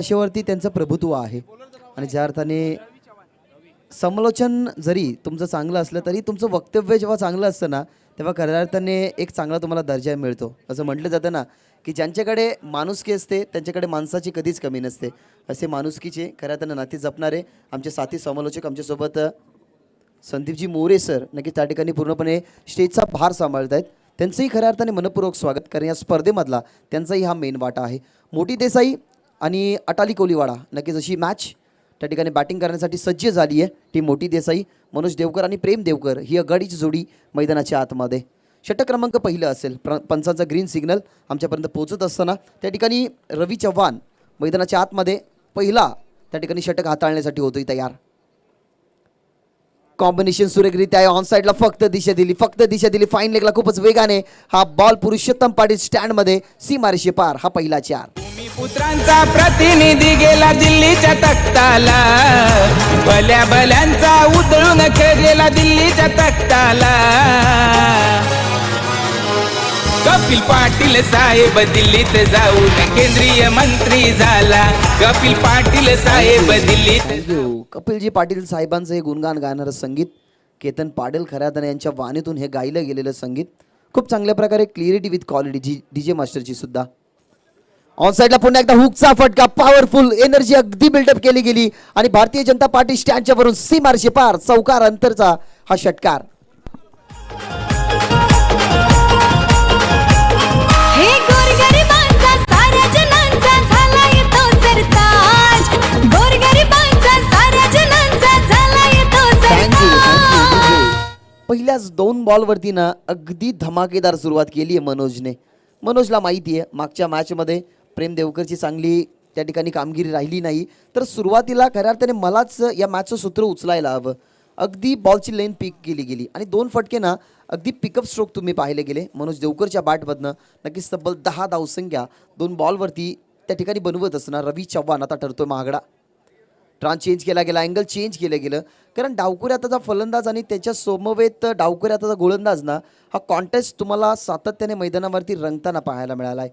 भाषेवरती त्यांचं प्रभुत्व आहे आणि ज्या अर्थाने समालोचन जरी तुमचं चांगलं असलं तरी तुमचं वक्तव्य जेव्हा चांगलं असतं ना तेव्हा खऱ्या अर्थाने एक चांगला तुम्हाला दर्जा मिळतो. असं म्हटलं जातं ना की ज्यांच्याकडे माणुसकी असते त्यांच्याकडे माणसाची कधीच कमी नसते. असे माणुसकीचे खऱ्या अर्थाने नाती जपणारे आमचे साथी समालोचक आमच्यासोबत संदीपजी मोरे सर नक्की त्या ठिकाणी पूर्णपणे स्टेजचा भार सांभाळत आहेत. त्यांचंही खऱ्या अर्थाने मनपूर्वक स्वागत कारण या स्पर्धेमधला त्यांचाही हा मेन वाटा आहे. मोठी देसाई आणि अटाली कोलीवाडा नक्कीच अशी मॅच त्या ठिकाणी बॅटिंग करण्यासाठी सज्ज झाली आहे. टीम मोठी देसाई, मनोज देवकर आणि प्रेम देवकर ही आघाडीची जोडी मैदानाच्या आतमध्ये. षटक क्रमांक पहिलं असेल. पंचांचा ग्रीन सिग्नल आमच्यापर्यंत पोहोचत असताना त्या ठिकाणी रवी चव्हाण मैदानाच्या आतमध्ये पहिला त्या ठिकाणी षटक हाताळण्यासाठी होतोय तयार. कॉम्बिनेशन सुरेखरित्या आहे. ऑन साईडला फक्त दिशा दिली फाईन लेगला खूपच वेगाने हा बॉल पुरुषोत्तम पाटील स्टँड मध्ये सीमारेषे पार. हा पहिला चार. पुत्रांचा प्रतिनिधी गेला दिल्लीच्या तख्ताला, भल्या भल्यांचा उधळून गेला दिल्लीच्या तख्ताला. कपिल पाटील साहेब दिल्लीत जाऊन केंद्रीय मंत्री झाला. कपिल पाटील साहेब दिल्लीत. कपिलजी पाटील साहेबांचं हे गुणगान गाणारं संगीत केतन पाटील खऱ्यातने यांच्या वाणीतून हे गायलं गेलेलं संगीत खूप चांगल्या प्रकारे क्लिअरिटी विथ क्वालिटी डीजे मास्टरची सुद्धा. ऑन साइडला पुन्हा एकदा हुकचा फटका, पॉवरफुल एनर्जी अगदी बिल्डअप केली गेली आणि भारतीय जनता पार्टी स्टँडच्या वरून सीमारेषे पार चौकार अंतरचा हा षटकार. पहिल्याच 2 बॉलवरती ना अगदी धमाकेदार सुरुवात केली आहे मनोजने. मनोजला माहिती आहे मागच्या मॅचमध्ये प्रेम देवकरची चांगली त्या ठिकाणी कामगिरी राहिली नाही तर सुरुवातीला खऱ्या अर्थाने मलाच या मॅचचं सूत्र उचलायला हवं. अगदी बॉलची लेन पिक केली गेली आणि 2 फटके ना अगदी पिकअप स्ट्रोक तुम्ही पाहिले गेले मनोज देवकरच्या बॅटमधनं. नक्कीच तब्बल 10 धावसंख्या 2 बॉलवरती त्या ठिकाणी बनवत असणार रवी चव्हाण आता ठरतोय महागडा. ट्रान्स चेंज केला गेला, अँगल चेंज केलं गेलं कारण डावकुऱ्याचा फलंदाज आणि त्याच्या समवेत डावकुऱ्याचा गोलंदाज ना हा कॉन्टेस्ट तुम्हाला सातत्याने मैदानावरती रंगताना पाहायला मिळाला आहे.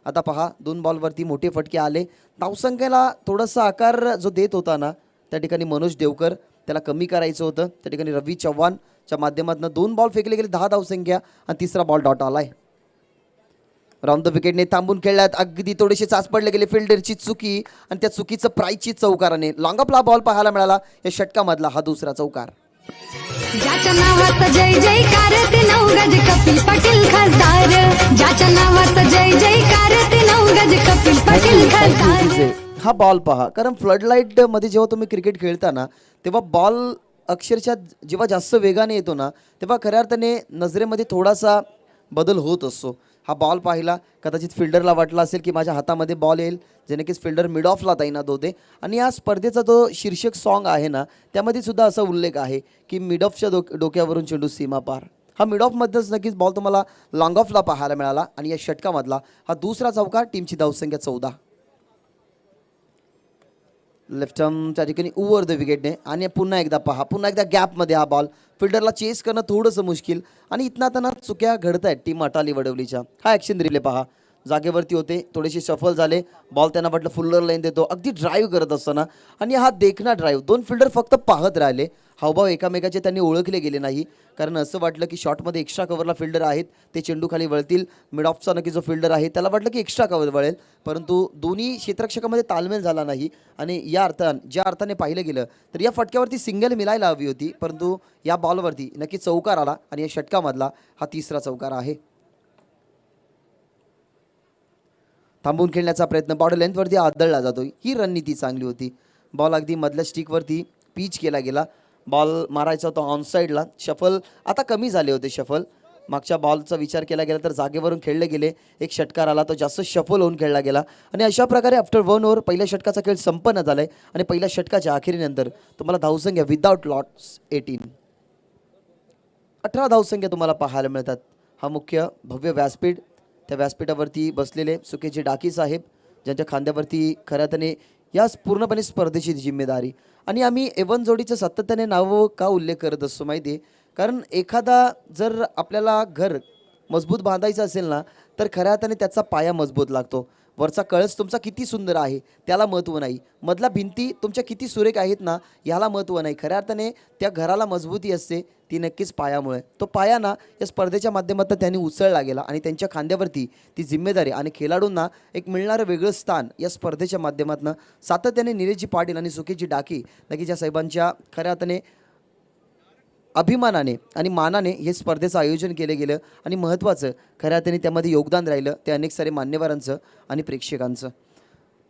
आता पहा 2 बॉलवरती मोठे फटके आले. धावसंख्येला थोडासा आकार जो देत होता ना त्या ठिकाणी मनोज देवकर त्याला कमी करायचं होतं. त्या ठिकाणी रवी चव्हाणच्या माध्यमातून 2 बॉल फेकले गेले 10 धावसंख्या आणि तिसरा बॉल डॉट आलाय. राऊंड द विकेटने थांबून खेळल्यात. अगदी थोडेसे चाच पडले गेले फिल्डरची चुकी आणि त्या चुकीचं प्राईजची चौकाराने लॉंग ऑफला बॉल पाहायला मिळाला. या षटकामधला हा दुसरा चौकार. ज्याच्या नावाचा जय जयकार ते नवगज कपिल पाटील खासदार. ज्याच्या नावाचा जय जयकार ते नवगज कपिल पाटील खासदार. हा बॉल पहा कारण फ्लडलाईट मध्ये जेव्हा तुम्ही क्रिकेट खेळताना तेव्हा बॉल अक्षरशः जेव्हा जास्त वेगाने येतो ना तेव्हा खऱ्या अर्थाने नजरेमध्ये थोडासा बदल होत असतो. हा बॉल पाहिला कदाचित फिल्डरला वाटला असेल की माझ्या हातामध्ये बॉल येईल जेणेकीच फिल्डर मिड ऑफला तैनात होते. आणि या स्पर्धेचा जो शीर्षक सॉन्ग आहे ना त्यामध्ये सुद्धा असा उल्लेख आहे की मिड ऑफच्या डोक्यावरून चेंडू सीमा पार. हा मिड ऑफमध्येच नक्कीच बॉल तुम्हाला लॉंग ऑफला पाहायला मिळाला आणि या षटकामधला हा दुसरा चौकार. टीमची धावसंख्या 14. लेफ्ट आर्म त्या ठिकाणी ओव्हर द विकेटने आणि पुन्हा एकदा पहा पुन्हा एकदा गॅपमध्ये हा बॉल फिल्डरला चेस करणं थोडंसं मुश्किल आणि इथना त्यांना चुक्या घडत आहेत टीम अटाली वडवलीच्या. हा ॲक्शन रिप्ले पहा जागेवरती होते थोडेसे सफल झाले बॉल त्यांना वाटलं फुल्लर लाईन देतो अगदी ड्राईव्ह करत असताना आणि हा देखना ड्राईव्ह 2 फिल्डर फक्त पाहत राहिले. हावभाव एकामेकाचे त्यांनी ओळखले गेले नाही कारण असं वाटलं की शॉटमध्ये एक्स्ट्रा कव्हरला फिल्डर आहेत ते चेंडू खाली वळतील. मिड ऑफचा नक्की जो फिल्डर आहे त्याला वाटलं की एक्स्ट्रा कव्हर वळेल परंतु दोन्ही क्षेत्ररक्षकामध्ये ताळमेळ झाला नाही आणि या ज्या अर्थाने पाहिलं गेलं तर या फटक्यावरती सिंगल मिळायला हवी होती परंतु या बॉलवरती नक्की चौकार आला आणि या षटकामधला हा तिसरा चौकार आहे. थांबून खेळण्याचा प्रयत्न बॉडी लेंथवरती आदळला जातो. ही रणनीती चांगली होती. बॉल अगदी मधल्या स्टिकवरती पिच केला गेला. बॉल मारायचा होता ऑन साईडला. शफल आता कमी झाले होते शफल. मागच्या बॉलचा विचार केला गेला तर जागेवरून खेळले गेले. एक षटकार आला तो जास्त शफल होऊन खेळला गेला आणि अशा प्रकारे आफ्टर 1 ओव्हर पहिल्या षटकाचा खेळ संपन्न झाला आहे आणि पहिल्या षटकाच्या अखेरीनंतर तुम्हाला धावसंख्या विदाउट लॉट्स 18 धावसंख्या तुम्हाला पाहायला मिळतात. हा मुख्य भव्य व्यासपीठ त्या व्यासपीठावरती बसलेले सुकेचे डाकी साहेब ज्यांच्या खांद्यावरती खऱ्यातने या पूर्णपणे स्पर्धेची जिम्मेदारी. आणि आम्ही एवन जोडीचं सातत्याने नाव का उल्लेख करत असतो माहिती आहे कारण एखादा जर आपल्याला घर मजबूत बांधायचं असेल ना तर खऱ्या अर्थाने त्याचा पाया मजबूत लागतो. वरचा कळस तुमचा किती सुंदर आहे त्याला महत्त्व नाही, मधला भिंती तुमच्या किती सुरेख आहेत ना याला महत्त्व नाही. खऱ्या अर्थाने त्या घराला मजबूती असते ती नक्कीच पायामुळे. तो पाया ना या स्पर्धेच्या माध्यमातून त्यांनी उचलला गेला आणि त्यांच्या खांद्यावरती ती जिम्मेदारी आणि खेळाडूंना एक मिळणारं वेगळं स्थान या स्पर्धेच्या माध्यमातून सातत्याने निलेशजी पाटील आणि सुकेशजी डाके नक्कीच या साहेबांच्या खऱ्या अर्थाने अभिमानाने आणि मानाने हे स्पर्धेचं आयोजन केलं गेलं आणि महत्त्वाचं खऱ्या अर्थाने त्यामध्ये योगदान राहिलं ते अनेक सारे मान्यवरांचं आणि प्रेक्षकांचं.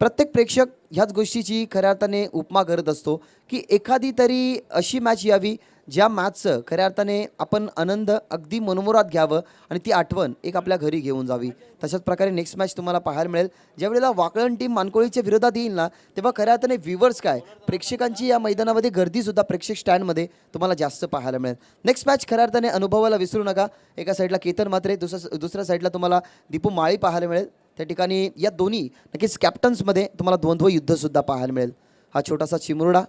प्रत्येक प्रेक्षक ह्याच गोष्टीची खऱ्या अर्थाने उपमा करत असतो की एखादी तरी अशी मॅच यावी ज्या मॅचचं खऱ्या अर्थाने आपण आनंद अगदी मनोमोरात घ्यावं आणि ती आठवण एक आपल्या घरी घेऊन जावी. तशाच प्रकारे नेक्स्ट मॅच तुम्हाला पाहायला मिळेल ज्यावेळेला वाकळण टीम मानकोळीच्या विरोधात येईल ना तेव्हा खऱ्या अर्थाने व्ह्युअर्स काय प्रेक्षकांची या मैदानामध्ये गर्दीसुद्धा प्रेक्षक स्टँडमध्ये तुम्हाला जास्त पाहायला मिळेल. नेक्स्ट मॅच खऱ्या अर्थाने अनुभवायला विसरू नका. एका साईडला केतन म्हात्रे, दुसऱ्या साईडला तुम्हाला दीपू माळी पाहायला मिळेल. त्या ठिकाणी या दोन्ही नक्कीच कॅप्टन्समध्ये तुम्हाला द्वंद्व युद्धसुद्धा पाहायला मिळेल. हा छोटासा चिमुरडा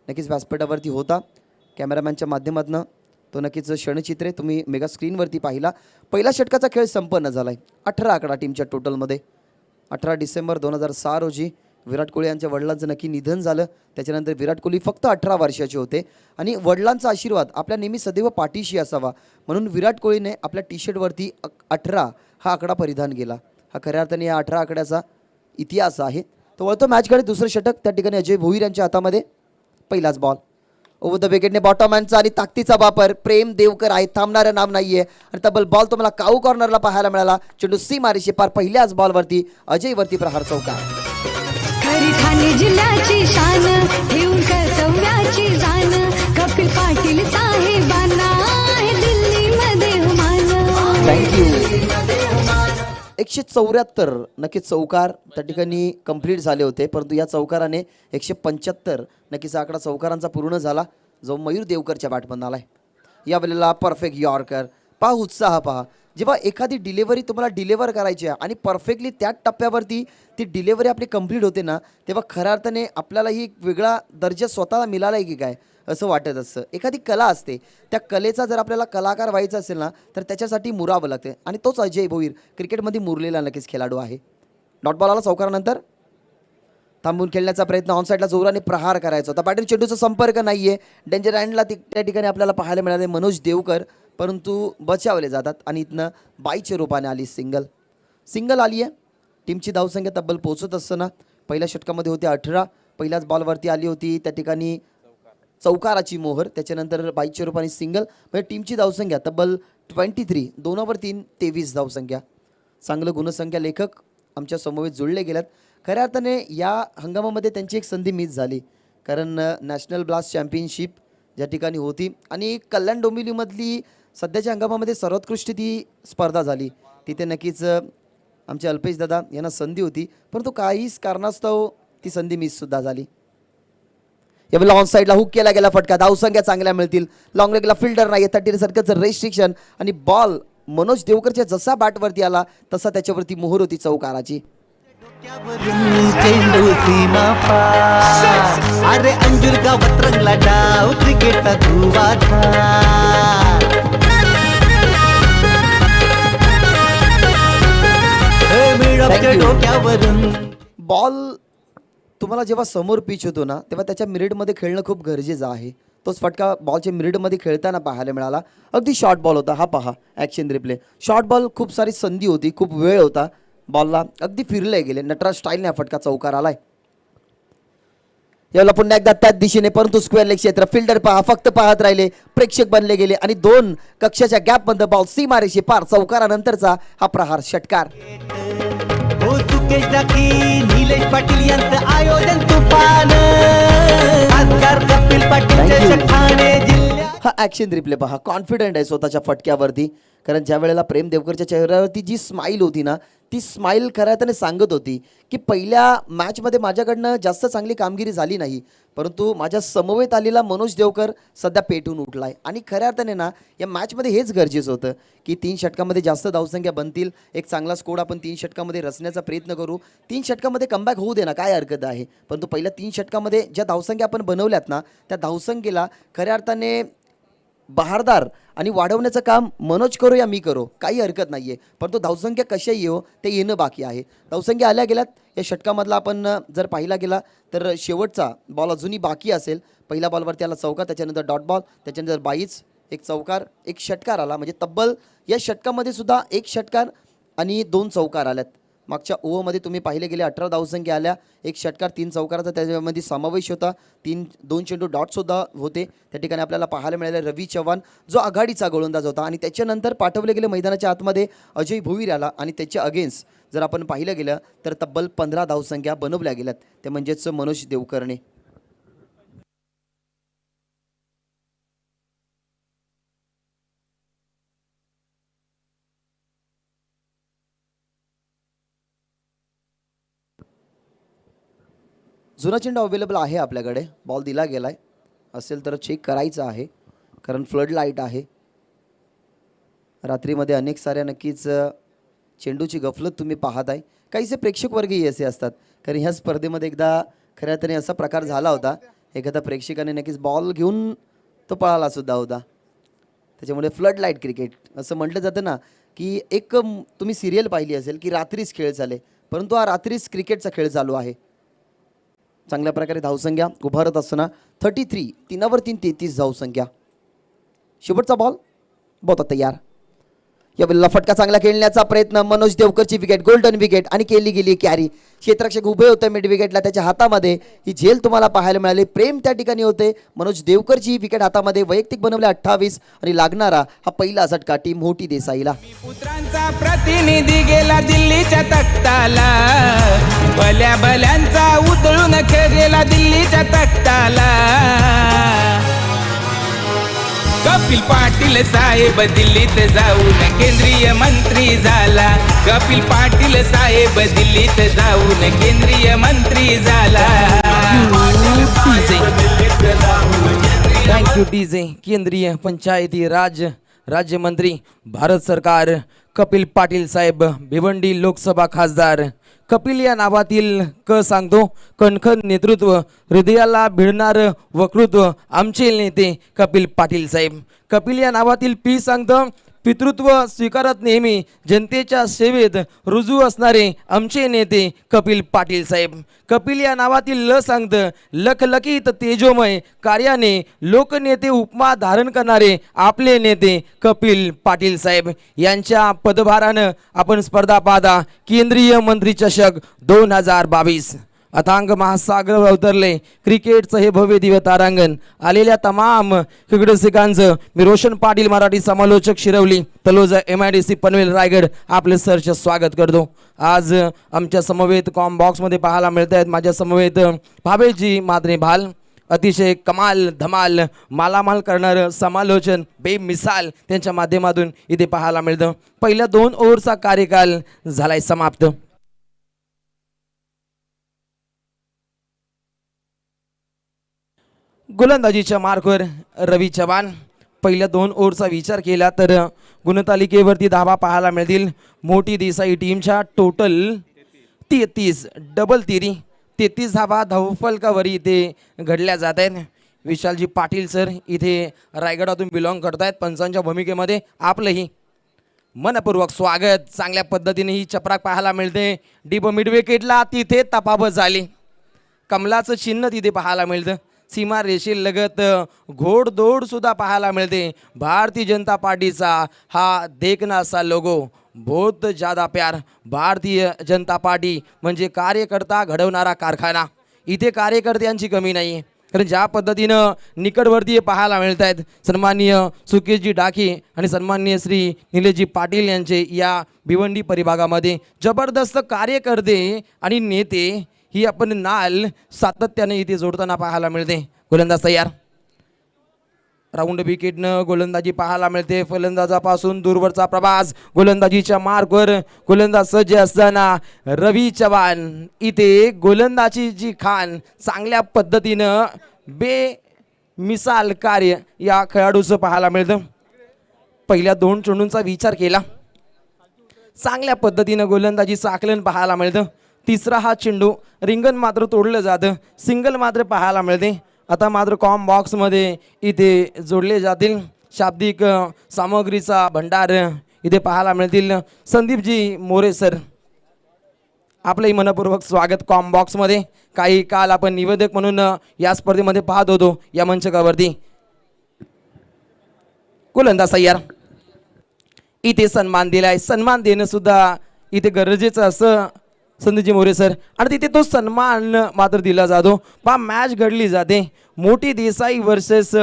नक्कीच व्यासपीठावरती होता कॅमेरामॅनच्या माध्यमातून तो नक्कीच क्षणचित्रे तुम्ही मेगा स्क्रीनवरती पाहिला. पहिला षटकाचा खेळ संपन्न झाला आहे. 18 आकडा टीमच्या टोटलमध्ये. 18 डिसेंबर 2006 रोजी विराट कोहली यांच्या वडिलांचं नक्की निधन झालं. त्याच्यानंतर विराट कोहली फक्त 18 वर्षाचे होते आणि वडिलांचा आशीर्वाद आपल्या नेहमी सदैव पाठीशी असावा म्हणून विराट कोहलीने आपल्या टी शर्टवरती 18 हा आकडा परिधान केला. हा खऱ्या अर्थाने या 18 आकड्याचा इतिहास आहे. तो वळतो मॅचकडे. दुसरं षटक त्या ठिकाणी अजय भोईर यांच्या हातामध्ये. पहिलाच बॉल ओव्हर द विकेटने बॉटमॅनचा आणि ताकदीचा वापर. प्रेम देवकर आहे, थांबणारं नाम नाहीये आणि तब्बल बॉल तुम्हाला काऊ कॉर्नरला पाहायला मिळाला. चेंडू सीमारेषे पार. पहिल्याच बॉलवरती अजयवरती प्रहार चौकार. खरी ठाणे जिल्ह्याची शान घेऊन कर्तव्याची जाण कपिल पाटील साहेबांना आहे दिल्लीमध्ये मान. थँक्यू. 174 नक्कीच चौकार त्या ठिकाणी कंप्लीट झाले होते परंतु या चौकाराने 175 नक्कीच आकडा चौकारांचा पूर्ण झाला जो मयूर देवकरच्या बॅटमधून आलाय. यावेळेला परफेक्ट यॉर्कर. पहा उत्साह पहा. जेव्हा एखादी डिलेव्हरी तुम्हाला डिलेव्हर करायची आहे आणि परफेक्टली त्या टप्प्यावरती ती डिलेव्हरी आपली कंप्लीट होते ना तेव्हा खऱ्या अर्थाने आपल्यालाही एक वेगळा दर्जा स्वतःला मिळाला आहे की काय असं वाटत असतं. एखादी कला असते त्या कलेचा जर आपल्याला कलाकार व्हायचा असेल ना तर त्याच्यासाठी मुरावं लागते आणि तोच अजय भोईर क्रिकेटमध्ये मुरलेला नक्कीच खेळाडू आहे. डॉट बॉल आला चौकारानंतर. थांबून खेळण्याचा प्रयत्न ऑनसाईडला जोराने प्रहार करायचा होता. बॅटर चेंडूचा संपर्क नाहीये. डेंजर हँडला त्या ठिकाणी आपल्याला पाहायला मिळाले मनोज देवकर परंतु बचावले जातात आणि इथनं बाईच्या रूपाने आली सिंगल आली आहे. टीमची धावसंख्या तब्बल पोहोचत असताना पहिल्या षटकामध्ये होते 18. पहिल्याच बॉलवरती आली होती त्या ठिकाणी चौकाराची मोहर. त्याच्यानंतर बाईच्या रूपाने सिंगल म्हणजे टीमची धावसंख्या तब्बल 23 2 ओव्हर 3 23 धावसंख्या. चांगलं गुणसंख्या लेखक आमच्या समवेत जुळले गेल्यात. खऱ्या अर्थाने या हंगामामध्ये त्यांची एक संधी मिस झाली कारण नॅशनल ब्लास्ट चॅम्पियनशिप ज्या ठिकाणी होती आणि कल्याण डोंबिवलीमधली सध्याच्या हंगामामध्ये सर्वोत्कृष्ट ती स्पर्धा झाली. तिथे नक्कीच आमचे अल्पेश दादा यांना संधी होती परंतु काहीच कारणास्तव ती संधी मिससुद्धा झाली. यावेळेला ऑन साईडला हुक केला गेला फटका. धावसंख्या चांगल्या मिळतील. लॉंग लेगला फिल्डर नाही. 30 सर्कलचं रेस्ट्रिक्शन आणि बॉल मनोज देवकरच्या जसा बॅटवरती आला तसा त्याच्यावरती मोहर होती चौकाराची. अरे अंजुर गावात रंगला डाव क्रिकेटचा धुवाधा. बॉल तुम्हाला जेव्हा समोर पिच होतो ना तेव्हा त्याच्या मिरिटमध्ये खेळणं खूप गरजेचं आहे. तोच फटका बॉलच्या मिरिटमध्ये खेळताना पाहायला मिळाला. अगदी शॉर्ट बॉल होता. हा पहा ॲक्शन रिप्ले. शॉर्ट बॉल खूप सारी संधी होती. खूप वेळ होता बॉलला. अगदी फिरले गेले. नटराज स्टाईलने हा फटका चौकार आलाय. याला पुन्हा एकदा त्याच दिशेने परंतु स्क्वेअर लेग क्षेत्र. फिल्डर पहा फक्त पाहत राहिले. प्रेक्षक बनले गेले आणि 2 कक्षाच्या गॅपमध्ये बॉल सीमारेषे पार. चौकारानंतरचा हा प्रहार षटकार. निलेश पाटील यांचं आयोजन तुफान. कपिल पाटील ठाणे जिल्ह्यात. हा ॲक्शन रिप्ले पहा. कॉन्फिडंट आहे स्वतःच्या फटक्यावरती कारण ज्या वेळेला प्रेम देवकरच्या चेहऱ्यावरती जी स्माईल होती ना ती स्माईल खऱ्या अर्थाने सांगत होती की पहिल्या मॅचमध्ये माझ्याकडनं जास्त चांगली कामगिरी झाली नाही परंतु माझ्या समवेत आलेला मनोज देवकर सध्या पेटून उठला आहे आणि खऱ्या अर्थाने ना या मॅचमध्ये हेच गरजेचं होतं की 3 षटकामध्ये जास्त धावसंख्या बनतील. एक चांगला स्कोर आपण 3 षटकामध्ये रचण्याचा प्रयत्न करू. 3 षटकामध्ये कमबॅक होऊ दे ना काय हरकत आहे परंतु पहिल्या 3 षटकामध्ये ज्या धावसंख्या आपण बनवल्यात ना त्या धावसंख्येला खऱ्या अर्थाने बहारदार आणि वाढवण्याचं काम मनोज करो या मी करो काही हरकत नाही आहे, परंतु धावसंख्या कशाही येऊ ते येणं बाकी आहे. धावसंख्या आल्या गेल्यात. या षटकामधला आपण जर पाहिला गेला तर शेवटचा बॉल अजूनही बाकी असेल. पहिल्या बॉलवरती आला चौकार, त्याच्यानंतर डॉट बॉल, त्याच्यानंतर 22, एक चौकार, एक षटकार आला. म्हणजे तब्बल या षटकामध्ये सुद्धा एक षटकार आणि 2 चौकार आल्यात. मागच्या ओव्हरमध्ये तुम्ही पाहिले गेले 18 धावसंख्या आल्या, एक षटकार 3 चौकाराचा त्याच्यामध्ये समावेश होता. 2 चेंडू डॉटसुद्धा होते. त्या ठिकाणी आपल्याला पाहायला मिळालं रवी चव्हाण जो आघाडीचा गोलंदाज होता आणि त्याच्यानंतर पाठवले गेले मैदानाच्या आतमध्ये अजय भोईर आला आणि त्याच्या अगेन्स्ट जर आपण पाहिलं गेलं तर तब्बल 15 धावसंख्या बनवल्या गेल्यात, ते म्हणजेच मनोज देवकरने. जुना चेंडू अवेलेबल आहे आपल्याकडे. बॉल दिला गेला आहे, असेल तर चेक करायचं आहे कारण फ्लड लाईट आहे. रात्रीमध्ये अनेक साऱ्या नक्कीच चेंडूची गफलत तुम्ही पाहत आहे. काहीसे प्रेक्षक वर्गही असे असतात, कारण ह्या स्पर्धेमध्ये एकदा खऱ्या अर्थाने असा प्रकार झाला होता. एखाद्या प्रेक्षकाने नक्कीच बॉल घेऊन तो पळाला सुद्धा होता. त्याच्यामुळे फ्लड लाईट क्रिकेट असं म्हटलं जातं ना, की एक तुम्ही सिरियल पाहिली असेल की रात्रीच खेळ झाले, परंतु हा रात्रीच क्रिकेटचा खेळ चालू आहे. चांगल्या प्रकारे धावसंख्या उभारत असताना 33 3 33 धावसंख्या. शेवटचा बॉल बहुत तयार. या बॉलला फटका चांगला खेळण्याचा प्रयत्न. मनोज देवकरची विकेट, गोल्डन विकेट आणि केली गेली कॅरी. क्षेत्ररक्षक उभे होते मिड विकेटला, त्याच्या हातामध्ये ही झेल तुम्हाला पाहायला मिळाली. प्रेम त्या ठिकाणी होते. मनोज देवकरची ही विकेट हातामध्ये. वैयक्तिक बनवले 28 आणि लागणारा हा पहिला झटका टीम मोठी देसाईला. पुत्रांचा प्रतिनिधी गेला दिल्लीच्या तख्ताला, भल्या भल्यांचा उधळून खेळ गेला दिल्लीच्या तख्ताला. कपिल पाटील साहेब दिल्लीत जाऊन केंद्रीय मंत्री झाला. कपिल पाटील साहेब दिल्लीत जाऊन केंद्रीय मंत्री झाला. Thank you DJ. केंद्रीय पंचायती राज राज्यमंत्री भारत सरकार कपिल पाटील साहेब, भिवंडी लोकसभा खासदार. कपिल या नावातील क सांगतो कणखर नेतृत्व, हृदयाला भिडणार वक्तृत्व, आमचे नेते कपिल पाटील साहेब. कपिल या नावातील पी सांगतं पितृत्व स्वीकारत नेहमी जनतेच्या सेवेत रुजू असणारे आमचे नेते कपिल पाटील साहेब. कपिल या नावातील ल सांगतं लखलखीत तेजोमय कार्याने लोकनेते उपमा धारण करणारे आपले नेते कपिल पाटील साहेब. यांच्या पदभारानं आपण स्पर्धा पाहता केंद्रीय मंत्री चषक 2022. अथांग महासागर अवतरले क्रिकेटचं हे भव्य दिव्य तारांगण. आलेल्या तमाम क्रिकेटरसिकांचं मी रोशन पाटील, मराठी समालोचक, शिरवली, तलोजा, MIDC पनवेल, रायगड आपले सरचे स्वागत करतो. आज आमच्या समवेत कॉम बॉक्समध्ये पाहायला मिळत आहेत माझ्या समवेत भावेजी माद्रे भाल. अतिशय कमाल धमाल मालामाल करणारं समालोचन बेमिसाल त्यांच्या माध्यमातून इथे पाहायला मिळतं. पहिल्या 2 ओव्हरचा कार्यकाल झालाय समाप्त. गोलंदाजीच्या मार्कवर रवी चव्हाण. पहिल्या 2 ओव्हरचा विचार केला तर गुणतालिकेवरती धावा पाहायला मिळतील मोठी देसाई टीमच्या. टोटल 33 डबल तिरी 33 धावा धावफलकावर इथे घडल्या जात आहेत. विशालजी पाटील सर इथे रायगडातून बिलॉंग करत आहेत. पंचांच्या भूमिकेमध्ये आपलंही मनपूर्वक स्वागत. चांगल्या पद्धतीने ही चपराक पाहायला मिळते. डीप मिड विकेटला तिथे तफावत झाली. कमलाचं चिन्ह तिथे पाहायला मिळतं. सीमा रेषेलगत घोडदौड सुद्धा पाहायला मिळते. भारतीय जनता पार्टीचा हा देखना असा लोगो, बहुत ज़्यादा प्यार. भारतीय जनता पार्टी म्हणजे कार्यकर्ता घडवणारा कारखाना. इथे कार्यकर्त्यांची कमी नाही आहे, कारण ज्या पद्धतीनं निकटवर्तीय पाहायला मिळत आहेत सन्माननीय सुकेशजी डाके आणि सन्माननीय श्री निलेशजी पाटील यांचे या भिवंडी परिभागामध्ये जबरदस्त कार्यकर्ते आणि नेते ही आपण नाल सातत्याने इथे जोडताना पाहायला मिळते. गोलंदाज तयार. राऊंड विकेटनं गोलंदाजी पाहायला मिळते. फलंदाजापासून दूरवरचा प्रवास. गोलंदाजीच्या मार्कवर गोलंदाज सज्ज असताना रवी चव्हाण इथे गोलंदाजीची खान चांगल्या पद्धतीनं बेमिसाल कार्य या खेळाडूचं पाहायला मिळतं. पहिल्या 2 चेंडूंचा विचार केला, चांगल्या पद्धतीनं गोलंदाजीचं आकलन पाहायला मिळतं. तिसरा हा चेंडू रिंगण मात्र तोडलं जातं, सिंगल मात्र पाहायला मिळते. आता मात्र कॉम बॉक्समध्ये इथे जोडले जातील शाब्दिक सामग्रीचा भंडार इथे पाहायला मिळतील. संदीपजी मोरे सर, आपलंही मनपूर्वक स्वागत कॉम्बॉक्समध्ये. काही काल आपण निवेदक म्हणून या स्पर्धेमध्ये पाहत होतो या मंचकावरती. गोलंदाज तयार. इथे सन्मान दिलाय, सन्मान देणं सुद्धा इथे गरजेचं असं संदीपजी मोरे सर, आणि तिथे तो सन्मान मात्र दिला जातो. पहा मॅच घडली जाते मोठी देसाई वर्सेस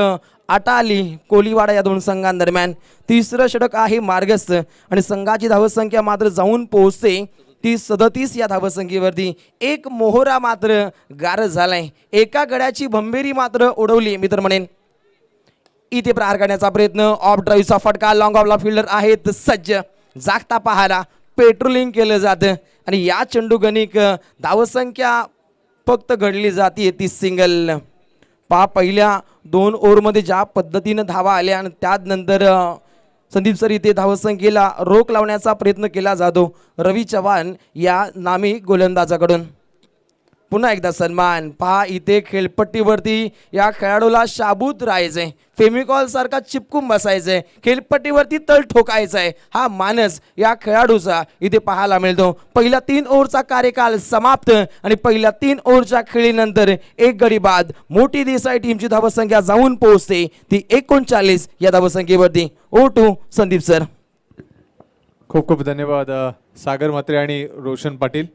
अटाली कोलीवाडा या दोन संघांदरम्यान. तिसरं षटक आहे मार्गस्थ आणि संघाची धावसंख्या मात्र जाऊन पोहोचते ती 37 या धावसंख्येवरती. एक मोहरा मात्र गारज झालाय, एका गड्याची भंबेरी मात्र उडवली मी तर म्हणेन. इथे प्रहार करण्याचा प्रयत्न, ऑफ ड्राईव्हचा फटका, लॉंग ऑफला फिल्डर आहेत सज्ज. जागता पाहायला पेट्रोलिंग केलं जातं आणि या चेंडू गणिक धावसंख्या फक्त घडली जाते ती सिंगल. पहा पहिल्या 2 ओव्हरमध्ये ज्या पद्धतीनं धावा आल्या आणि त्यानंतर संदीप सर इथे धावसंख्येला रोख लावण्याचा प्रयत्न केला जातो रवी चव्हाण या नामी गोलंदाजाकडून. पुन्हा एकदा सन्मान. पहा इथे खेळपट्टीवरती या खेळाडूला शाबूत राहायचंय, फेमिकॉल सारखा चिपकून बसायचंय, खेळपट्टीवरती तळ ठोकायचाय, हा मानस या खेळाडूचा इथे पाहायला मिळतो. पहिल्या 3 ओव्हरचा कार्यकाल समाप्त आणि पहिल्या 3 ओव्हरच्या खेळीनंतर एक गडी बाद. मोठी देसाई टीमची धावसंख्या जाऊन पोहोचते ती 39 या धावसंख्येवरती. O2 Sandeep sir. खूप खूप धन्यवाद सागर म्हात्रे आणि रोशन पाटील.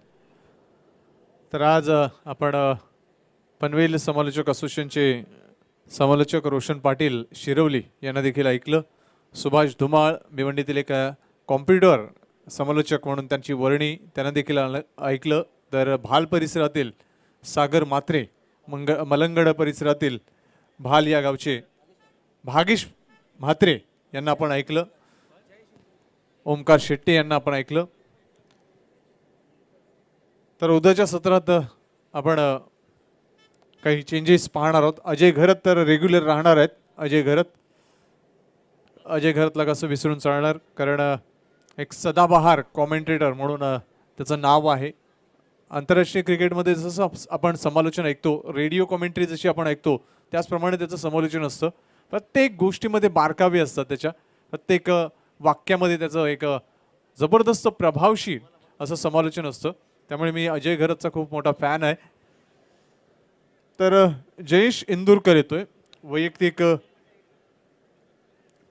तर आज आपण पनवेल समालोचक असोसिएशनचे समालोचक रोशन पाटील शिरवली यांना देखील ऐकलं. सुभाष धुमाळ भिवंडीतील एक कॉम्प्युटर समालोचक म्हणून त्यांची वर्णी त्यांना देखील ऐकलं. तर भाल परिसरातील सागर म्हात्रे, मलंगड परिसरातील भाल या गावचे भागेश म्हात्रे यांना आपण ऐकलं. ओमकार शेट्टे यांना आपण ऐकलं. तर उद्याच्या सत्रात आपण काही चेंजेस पाहणार आहोत. अजय घरत तर रेग्युलर राहणार आहेत. अजय घरतला कसं विसरून चालणार, कारण एक सदाबहार कॉमेंटेटर म्हणून त्याचं नाव आहे. आंतरराष्ट्रीय क्रिकेटमध्ये जसं आपण समालोचन ऐकतो, रेडिओ कॉमेंट्री जशी आपण ऐकतो त्याचप्रमाणे त्याचं समालोचन असतं. प्रत्येक गोष्टीमध्ये बारकावे असतात, त्याच्या प्रत्येक वाक्यामध्ये त्याचं एक जबरदस्त प्रभावशील असं समालोचन असतं. त्यामुळे मी अजय घरतचा खूप मोठा फॅन आहे. तर जयेश इंदूरकर येतोय, वैयक्तिक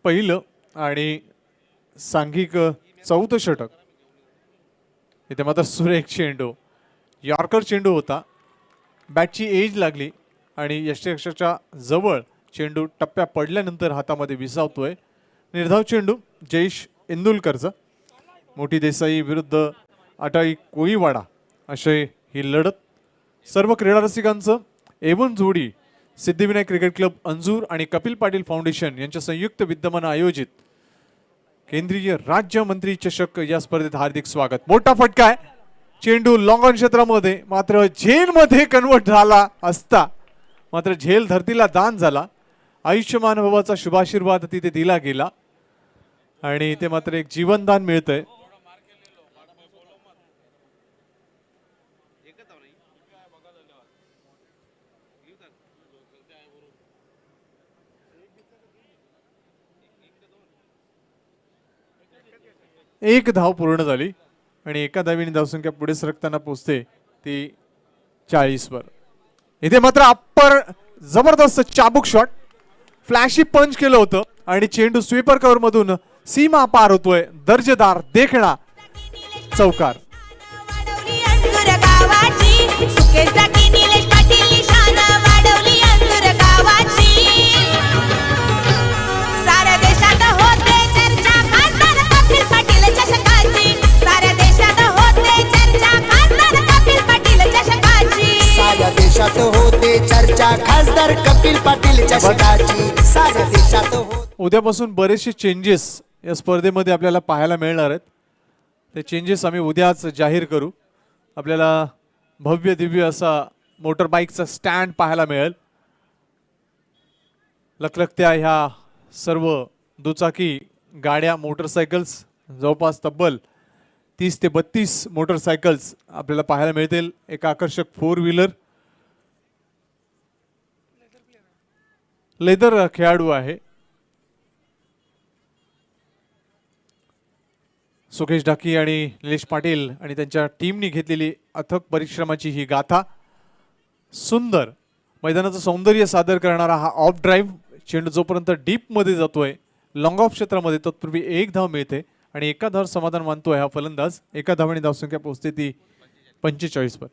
पहिलं आणि सांघिक 4थं षटक. इथे मात्र सुरेख चेंडू, यॉर्कर चेंडू होता. बॅटची एज लागली आणि यष्टिरक्षकाच्या जवळ चेंडू टप्प्या पडल्यानंतर हातामध्ये विसावतोय. निर्धाव चेंडू जयेश इंदुलकरचा. मोठी देसाई विरुद्ध अटाई कोळीवाडा अशी ही लढत. सर्व क्रीडा रसिकांचं एवन जोडी सिद्धिविनायक क्रिकेट क्लब अंजूर आणि कपिल पाटील फाउंडेशन यांच्या संयुक्त विद्यमानं आयोजित केंद्रीय राज्यमंत्री चषक या स्पर्धेत हार्दिक स्वागत. मोठा फटका आहे, चेंडू लॉंग ऑन क्षेत्रामध्ये मात्र झेलमध्ये कन्वर्ट झाला असता मात्र झेल धरतीला दान झाला. आयुष्यमान भवाचा शुभाशीर्वाद तिथे दिला गेला आणि ते मात्र एक जीवनदान मिळतंय. एक धाव पूर्ण झाली आणि एका धावीने धावसंख्या पुढे सरकताना पोहोचते ती 40 वर. इथे मात्र अप्पर जबरदस्त चाबूक शॉट, फ्लॅशी पंच केलं होतं आणि चेंडू स्वीपर कव्हर मधून सीमा पार होतोय. दर्जेदार देखणा चौकार. देशात होते चर्चा खासदार कपिल पाटील चषकाची. साऱ्या देशात उद्यापासून बरेचसे चेंजेस या स्पर्धेमध्ये आपल्याला पाहायला मिळणार आहेत. ते चेंजेस आम्ही उद्याच जाहीर करू. आपल्याला भव्य दिव्य असा मोटर बाईकचा स्टँड पाहायला मिळेल. लखलखत्या ह्या सर्व दुचाकी गाड्या, मोटरसायकल्स, जवळपास तब्बल 30 ते 32 मोटरसायकल्स आपल्याला पाहायला मिळतील. एक आकर्षक 4 व्हीलर, लेदर खेळाडू आहे. सुकेश ढाकी आणि निलेश पाटील आणि त्यांच्या टीमनी घेतलेली अथक परिश्रमाची ही गाथा. सुंदर मैदानाचं सौंदर्य सादर करणारा हा ऑफ ड्राईव्ह. चेंडू जोपर्यंत डीपमध्ये जातोय लॉंग ऑफ क्षेत्रामध्ये तत्पूर्वी एक धाव मिळते आणि एका धाव समाधान मानतोय हा फलंदाज. एका धावाने धावसंख्या पोहोचते ती 45 वर.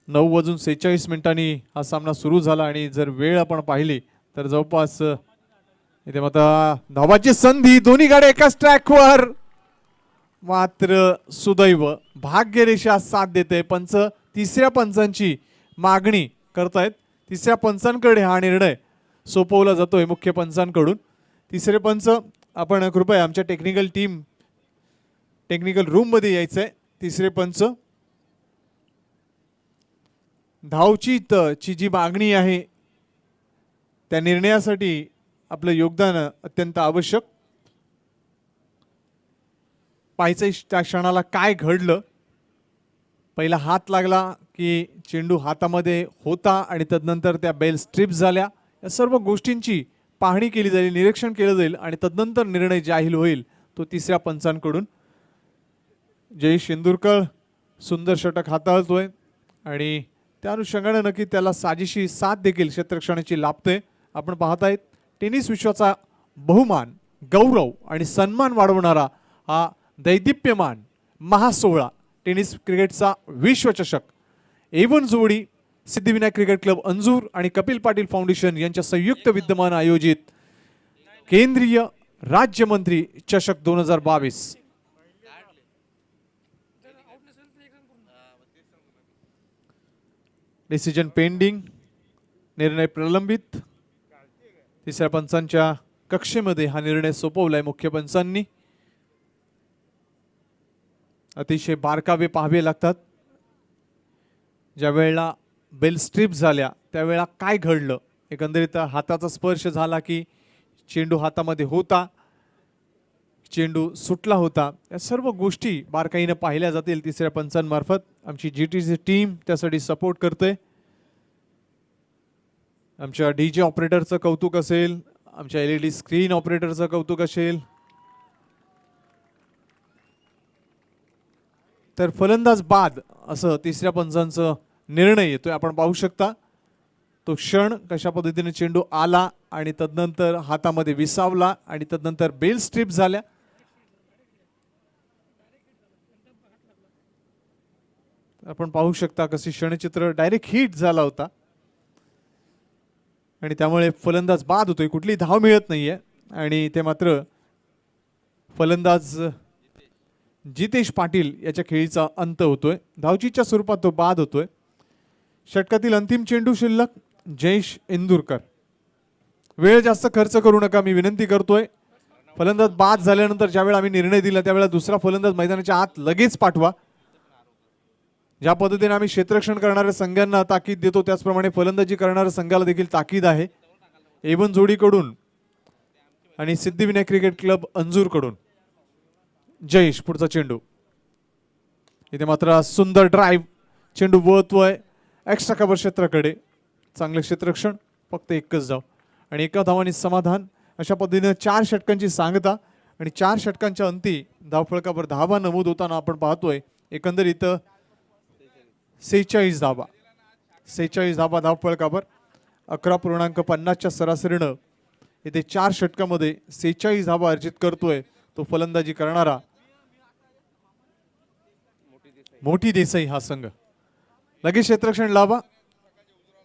9:46 मिनिटांनी हा सामना सुरू झाला आणि जर वेळ आपण पाहिली तर जवळपास इथे मात्र धावाची संधी. दोन्ही गाड्या एकाच ट्रॅकवर. मात्र सुदैव भाग्यरेषा साथ देते. पंच तिसऱ्या पंचांची मागणी करतायत. तिसऱ्या पंचांकडे हा निर्णय सोपवला जातोय मुख्य पंचांकडून. तिसरे पंच आपण कृपया आमच्या टेक्निकल रूम मध्ये यायचंय. तिसरे पंच धावची जी मागणी आहे त्या निर्णयासाठी आपलं योगदान अत्यंत आवश्यक. पाहायचं त्या क्षणाला काय घडलं. पहिला हात लागला की चेंडू हातामध्ये होता आणि तदनंतर त्या बेल स्ट्रिप झाल्या. या सर्व गोष्टींची पाहणी केली जाईल, निरीक्षण केलं जाईल आणि तदनंतर निर्णय जाहीर होईल तो तिसऱ्या पंचांकडून. जयेश इंदुरकर सुंदर षटक हाताळतोय आणि त्या अनुषंगाने नक्की त्याला साजेशी साथ देखील क्षेत्ररक्षणाची लाभते. आपण पाहतायत टेनिस विश्वाचा बहुमान, गौरव आणि सन्मान वाढवणारा हा दैदिप्यमान महासोहळा टेनिस क्रिकेटचा विश्वचषक. A1 जोडी सिद्धिविनायक क्रिकेट क्लब अंजूर आणि कपिल पाटील फाउंडेशन यांच्या संयुक्त विद्यमान आयोजित केंद्रीय राज्यमंत्री चषक 2022. डिसिजन पेंडिंग, निर्णय प्रलंबित. तिसऱ्या पंचांच्या कक्षेमध्ये हा निर्णय सोपवलाय मुख्य पंचांनी. अतिशय बारकावे पाहावे लागतात. ज्या वेळेला बेल स्ट्रिप झाल्या त्यावेळेला काय घडलं. एकंदरीत हाताचा स्पर्श झाला की चेंडू हातामध्ये होता, चेंडू सुटला होता. या सर्व गोष्टी बारकाईनं पाहिल्या जातील तिसऱ्या पंचांमार्फत. आमची GTC टीम त्यासाठी सपोर्ट करते. आमच्या DJ ऑपरेटरचं कौतुक असेल, आमच्या LED स्क्रीन ऑपरेटरचं कौतुक असेल. तर फलंदाज बाद असं तिसऱ्या पंचांचं निर्णय येतोय. आपण पाहू शकता तो क्षण कशा पद्धतीने चेंडू आला आणि तदनंतर हातामध्ये विसावला आणि तदनंतर बेल स्ट्रिप झाल्या. आपण पाहू शकता कशी क्षणचित्र डायरेक्ट हिट झाला होता आणि त्यामुळे फलंदाज बाद होतोय. कुठली धाव मिळत नाहीये आणि ते मात्र फलंदाज जितेश पाटील याच्या खेळीचा अंत होतोय. धावचीच्या स्वरूपात तो बाद होतोय. षटकातील अंतिम चेंडू शिल्लक जयेश इंदुरकर. वेळ जास्त खर्च करू नका मी विनंती करतोय. फलंदाज बाद झाल्यानंतर ज्यावेळेला आम्ही निर्णय दिला त्यावेळेला दुसरा फलंदाज मैदानाच्या आत लगेच पाठवा. ज्या पद्धतीने आम्ही क्षेत्ररक्षण करणाऱ्या संघांना ताकीद देतो त्याचप्रमाणे फलंदाजी करणाऱ्या संघाला देखील ताकीद आहे. A1 जोडीकडून आणि सिद्धिविनायक क्रिकेट क्लब अंजूरकडून. जयेश पुढचा चेंडू. इथे मात्र सुंदर ड्राईव्ह. चेंडू वळतोय एक्स्ट्रा कव्हर क्षेत्राकडे. चांगलं क्षेत्ररक्षण. फक्त एकच धाव आणि एका धावाने समाधान. अशा पद्धतीने 4 षटकांची सांगता आणि 4 षटकांच्या अंती धावफलकावर धावा नमूद होताना आपण पाहतोय एकंदरीत 46 धावा. 46 धावा धावफलकावर. 11.50च्या सरासरीनं इथे 4 षटकामध्ये 46 धावा अर्जित करतोय तो फलंदाजी करणारा मोठी देसाई हा संघ. लगेच क्षेत्ररक्षण लावा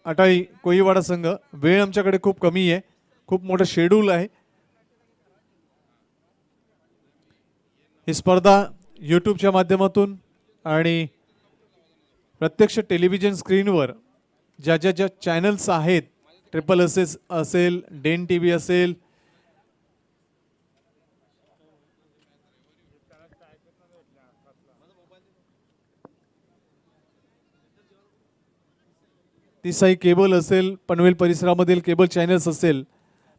अटाळी कोळीवाडा संघ. वेळ आमच्याकडे खूप कमी आहे, खूप मोठं शेड्यूल आहे. ही स्पर्धा यूट्यूबच्या माध्यमातून आणि प्रत्यक्ष टेलिव्हिजन स्क्रीनवर ज्या चॅनल्स आहेत, SSS असेल, डेन TV असेल, तिसाई केबल असेल, पनवेल परिसरामधील केबल चॅनल्स असेल,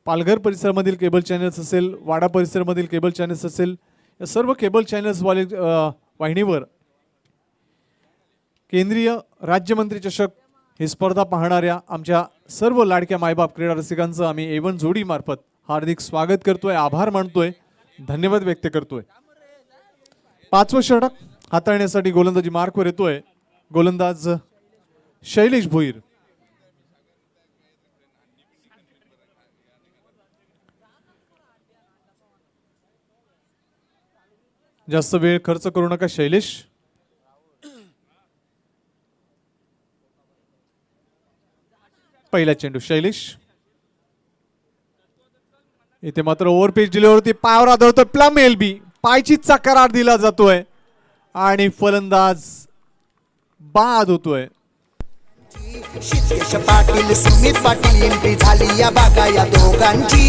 पालघर परिसरामधील केबल चॅनल्स असेल, वाडा परिसरामधील केबल चॅनल्स असेल, या सर्व केबल चॅनल्स वाहिनीवर केंद्रीय राज्यमंत्री चषक ही स्पर्धा पाहणाऱ्या आमच्या सर्व लाडक्या मायबाप क्रीडा रसिकांचं आम्ही A1 जोडी मार्फत हार्दिक स्वागत करतोय, आभार मानतोय. धन्यवाद व्यक्त करतोय. 5वं षटक हाताळण्यासाठी गोलंदाजी मार्कवर येतोय गोलंदाज शैलेश भोईर. जास्त वेळ खर्च करू नका शैलेश. पहिला चेंडू शैलेश. इथे मात्र ओव्हरपिच डिलिव्हरी पायावर आदळतोय प्लम एलबी. पायचीचा करार दिला जातोय आणि फलंदाज बाद होतोय. सिद्धेश पाटील सुमित पाटील एंट्री झाली या बागा या दोघांची.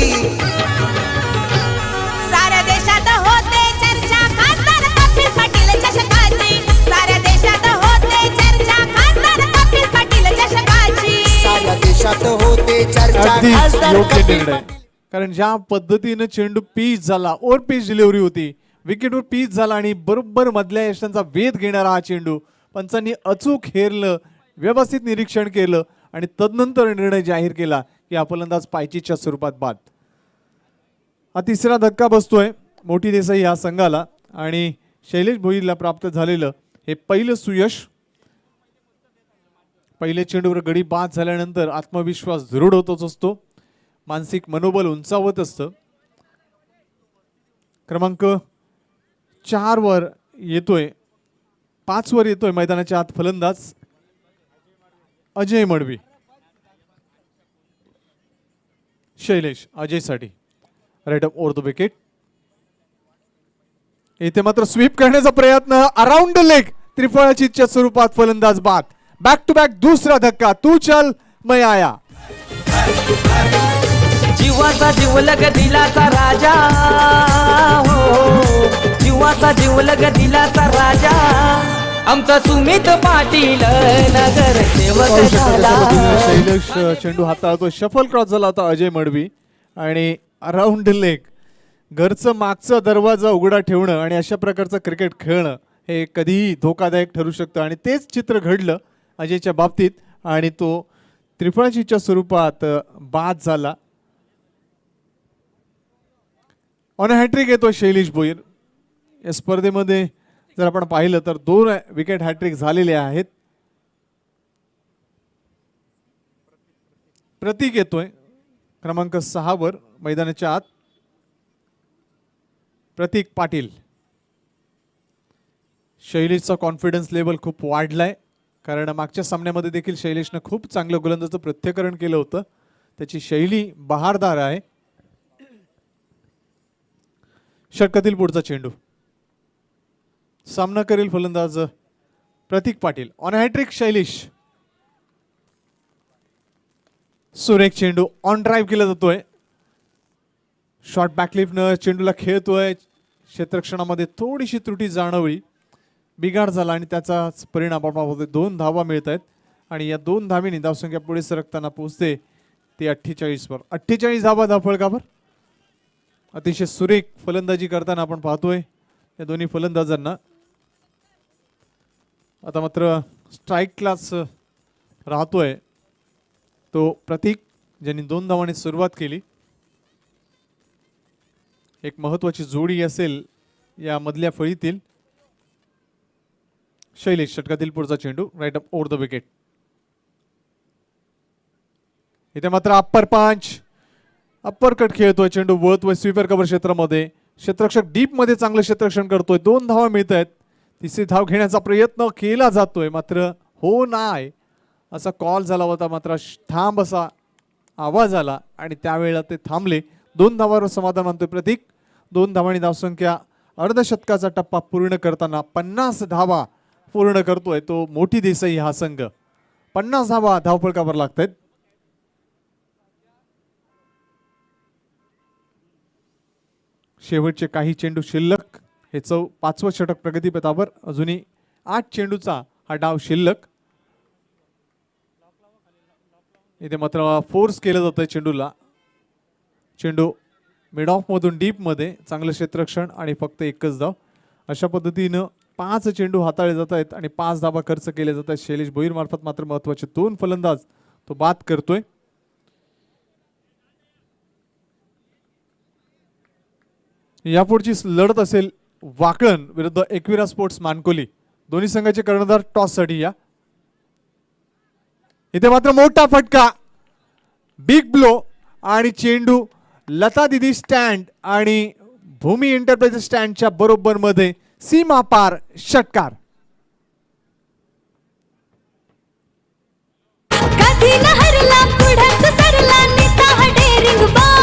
साऱ्या देशात होते चर्चा खासदार कपिल पाटील चषकाची. साऱ्या देशात होते चर्चा खासदार कपिल पाटील चषकाची. साऱ्या देशात होते चर्चा अगदी खासदार योग्य कपिल निर्णय. कारण ज्या पद्धतीनं चेंडू पीच झाला ओव्हरपिच डिलिव्हरी होती विकेटवर पीच झाला आणि बरोबर मधल्या यशांचा वेध घेणारा हा चेंडू पंचांनी अचूक हेरलं व्यवस्थित निरीक्षण केलं आणि तदनंतर निर्णय जाहीर केला की हा फलंदाज पायचीच्या स्वरूपात बाद. हा तिसरा धक्का बसतोय मोठी देसाई या संघाला आणि शैलेश भोईरला प्राप्त झालेलं हे पहिलं सुयश. पहिले चेंडूवर गडी बाद झाल्यानंतर आत्मविश्वास दृढ होतच असतो. मानसिक मनोबल उंचावत असतं. क्रमांक 4 वर येतोय 5 वर येतोय मैदानाच्या आत फलंदाज अजय मडवी. शैलेश अजयसाठी right up over the wicket. इथे मात्र स्वीप करण्याचा प्रयत्न अराउंड द लेग त्रिफळाचीच्या स्वरूपात फलंदाज बाद. बॅक टू बॅक दुसरा धक्का. तू चल मैं आया. जीवाचा जीवलग दिलाचा राजा हो. जीवाचा जीवलग दिलाचा राजा आमचा सुमित पाटील नगर सेवक झाला. शैलेश चेंडू हाताळतो. शफल क्रॉस झाला होता अजय मडवी आणि अराउंड लेग घरचं मागचा दरवाजा उघडा ठेवणं आणि अशा प्रकारचं क्रिकेट खेळणं हे कधीही धोकादायक ठरू शकतं आणि तेच चित्र घडलं अजयच्या बाबतीत आणि तो त्रिफळाचीच्या स्वरूपात बाद झाला. ऑन हॅट्रिक येतो शैलेश भोईर. या स्पर्धेमध्ये जर आपण पाहिलं तर 2 विकेट हॅट्रिक झालेले आहेत. प्रतीक येतोय क्रमांक 6 वर मैदानाच्या आत. प्रतीक पाटील. शैलेशचा कॉन्फिडन्स लेवल खूप वाढलाय कारण मागच्या सामन्यामध्ये देखील शैलेशनं खूप चांगलं गोलंदाजाचं प्रत्येकरण केलं होतं. त्याची शैली बहारदार आहे. षटकातील पुढचा चेंडू सामना करेल फलंदाज प्रतीक पाटील. On hat trick Shailesh. सुरेख चेंडू ऑन ड्राईव्ह केला जातोय. शॉर्ट बॅकलिफ्टनं चेंडूला खेळतोय. क्षेत्ररक्षणामध्ये थोडीशी त्रुटी जाणवली बिघाड झाला आणि त्याचाच परिणाम आपण पाहतोय. 2 धावा मिळत आहेत आणि या 2 धावेने धावसंख्या पुढे सरकताना पोहोचते ती 48 वर. 48 धावा धावफळकावर. अतिशय सुरेख फलंदाजी करताना आपण पाहतोय या दोन्ही फलंदाजांना. आता मात्र स्ट्राईक क्लास राहतोय तो प्रतीक ज्यांनी 2 धावांनी सुरुवात केली. एक महत्वाची जोडी असेल या मधल्या फळीतील. शैलेश षटकातील पुढचा चेंडू right up over the wicket. इथे मात्र अप्पर पंच अप्पर कट खेळतोय. चेंडू वळतोय स्वीपर कव्हर क्षेत्रामध्ये. क्षेत्ररक्षक डीप मध्ये चांगलं क्षेत्ररक्षण करतोय. 2 धावा मिळत आहेत. तिसरी धाव घेण्याचा प्रयत्न केला जातोय मात्र हो नाही असा कॉल झाला होता. मात्र थांब असा आवाज आला आणि त्यावेळेला ते थांबले. 2 धावांवर समाधान मानतोय प्रतीक. 2 धावांनी धावसंख्या अर्धशतकाचा टप्पा पूर्ण करताना 50 धावा पूर्ण करतोय तो मोठी देसाई हा संघ. 50 धावा धावफलकावर लागतायत. शेवटचे काही चेंडू शिल्लक. हे 5वं षटक प्रगतीपथावर. अजूनही 8 चेंडूचा हा डाव शिल्लक. इथे मात्र फोर्स केलं जातंय चेंडूला. चेंडू मिड ऑफ मधून डीप मध्ये चांगलं क्षेत्ररक्षण आणि फक्त 1च धाव. अशा पद्धतीनं 5 चेंडू हाताळले जात आहेत आणि 5 धावा खर्च केले जात आहेत. शैलेश भोईर मार्फत मात्र महत्वाचे 2 फलंदाज तो बाद करतोय. यापुढची लढत असेल वाकळण विरुद्ध एकविरा स्पोर्ट्स मानकोली. दोन्ही संघाचे कर्णधार टॉस साठी या. इथे मात्र मोठा फटका, बिग ब्लो आणि चेंडू लता दिदी स्टँड आणि भूमी एंटरप्राइजेस स्टँडच्या बरोबर मध्ये सीमा पार षटकार. कधी न हरला पुढंच सरला नेता हा डेअरिंग बाज.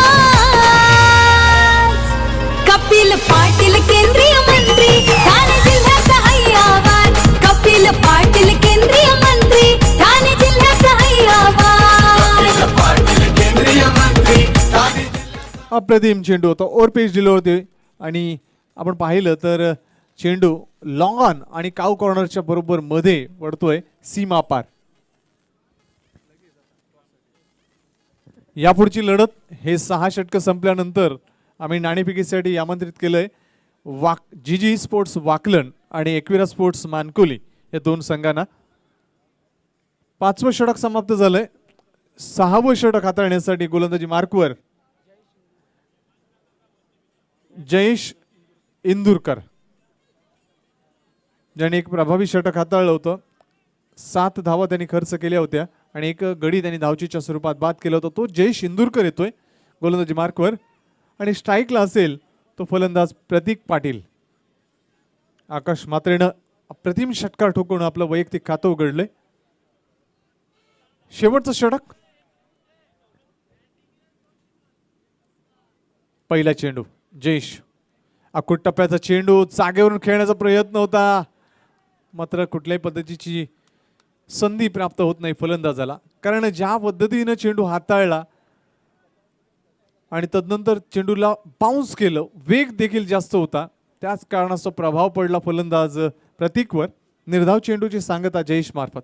कपिल पाटील केंद्रीय मंत्री ठाणे जिल्ह्याचा हैयावान. कपिल पाटील केंद्रीय मंत्री ठाणे जिल्ह्याचा हैयावान. अप्रतिम चेंडू होता, ओव्हर पेज दिलं होते आणि आपण पाहिलं तर चेंडू लॉंग ऑन आणि काऊ कॉर्नरच्या बरोबर मध्ये पडतोय सीमा पार. यापुढची लढत हे 6 षटक संपल्यानंतर आम्ही नाणेफेकीसाठी आमंत्रित केलंय जीजी स्पोर्ट्स वाकलन आणि एकविरा स्पोर्ट्स मानकोली या दोन संघांना. 5वं षटक समाप्त झालंय. 6वं षटक हाताळण्यासाठी गोलंदाजी मार्कवर जयेश इंदुरकर, ज्याने एक प्रभावी षटक हाताळलं होतं. 7 धावा त्यांनी खर्च केल्या होत्या आणि एक गडी त्यांनी धावचीच्या स्वरूपात बाद केला होता. तो जयेश इंदुरकर येतोय गोलंदाजी मार्कवर. आणि स्ट्राईकला असेल तो फलंदाज प्रतीक पाटील. आकाश मात्रेनं अप्रतिम षटकार ठोकून आपलं वैयक्तिक खातं उघडलंय. शेवटचं षटक, पहिला चेंडू जयेश, अकुट टप्प्याचा चेंडू, जागेवरून खेळण्याचा प्रयत्न होता, मात्र कुठल्याही पद्धतीची संधी प्राप्त होत नाही फलंदाजाला. कारण ज्या पद्धतीनं चेंडू हाताळला आणि तदनंतर चेंडूला बाउन्स केलं, वेग देखील जास्त होता, त्याच कारणाचा प्रभाव पडला फलंदाज प्रतीकवर. निर्धाव चेंडूची सांगता जयेश मार्फत.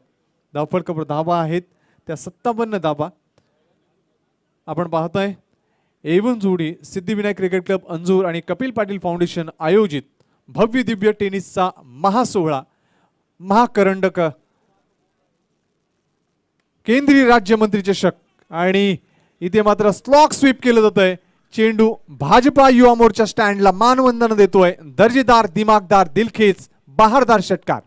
धावफलकावर धावा आहेत त्या 57 धावा. आपण पाहतोय एवन जोडी सिद्धिविनायक क्रिकेट क्लब अंजूर आणि कपिल पाटील फाउंडेशन आयोजित भव्य दिव्य टेनिसचा महासोहळा, महाकरंडक केंद्रीय राज्यमंत्री चषक. आणि इथे मात्र स्लॉक स्वीप केलं जात आहे. चेंडू भाजपा युवा मोर्चा स्टँडला मानवंदना देतोय. दर्जेदार, दिमागदार, दिलखेच, बहारदार षटकार.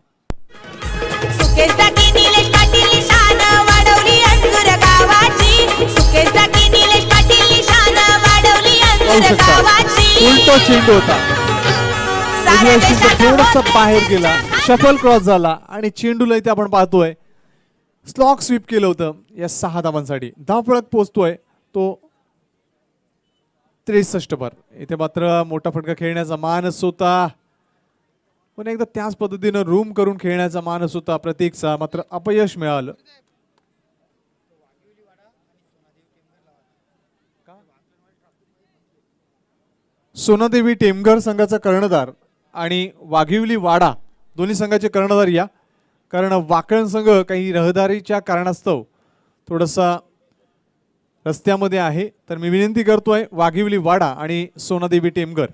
सुकेसाठी निलेश पाटील शान वाढवली अंजूर गावाची. सुकेसाठी निलेश पाटील शान वाढवली अंजूर गावाची. उलटा चेंडू होता, थोडासा बाहेर गेला, शफल क्रॉस झाला आणि चेंडूला इथे आपण पाहतोय स्लॉक स्वीप केलं होतं या 6 धावांसाठी. धावफलक पोहोचतोय तो 63 वर. इथे मात्र मोठा फटका खेळण्याचा मानस होता, पण एकदा त्याच पद्धतीनं रूम करून खेळण्याचा मानस होता प्रतीकचा, मात्र अपयश मिळालं. सोनादेवी टेमघर संघाचा कर्णधार आणि वाघिवली वाडा दोन्ही संघाचे कर्णधार या. कारण वाकळण संघ काही रहदारीच्या कारणास्तव थोडासा रस्त्यामध्ये आहे, तर मी विनंती करतोय वाघिवली वाडा आणि सोनादेवी टेमघर.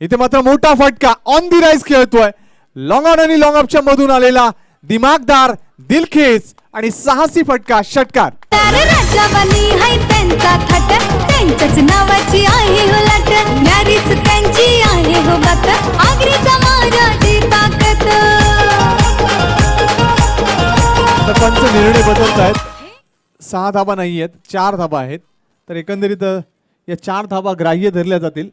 इथे मात्र मोठा फटका ऑन दी राईज खेळतोय. लॉंग ऑन आणि लॉंग ऑफच्या मधून आलेला दिमागदार, दिलखेच आणि साहसी फटका षटकार. राजावानी हाय त्यांचा थाट, त्यांच्याच नावाची आहे हो लाट. न्यारीच त्यांची आहे हो बात, आगरी समाजाची ताकद. पंच निर्णय बदलत आहेत. 6 धाबा नाही आहेत, 4 धाबा आहेत. तर एकंदरीत या 4 धाबा ग्राह्य धरल्या जातील.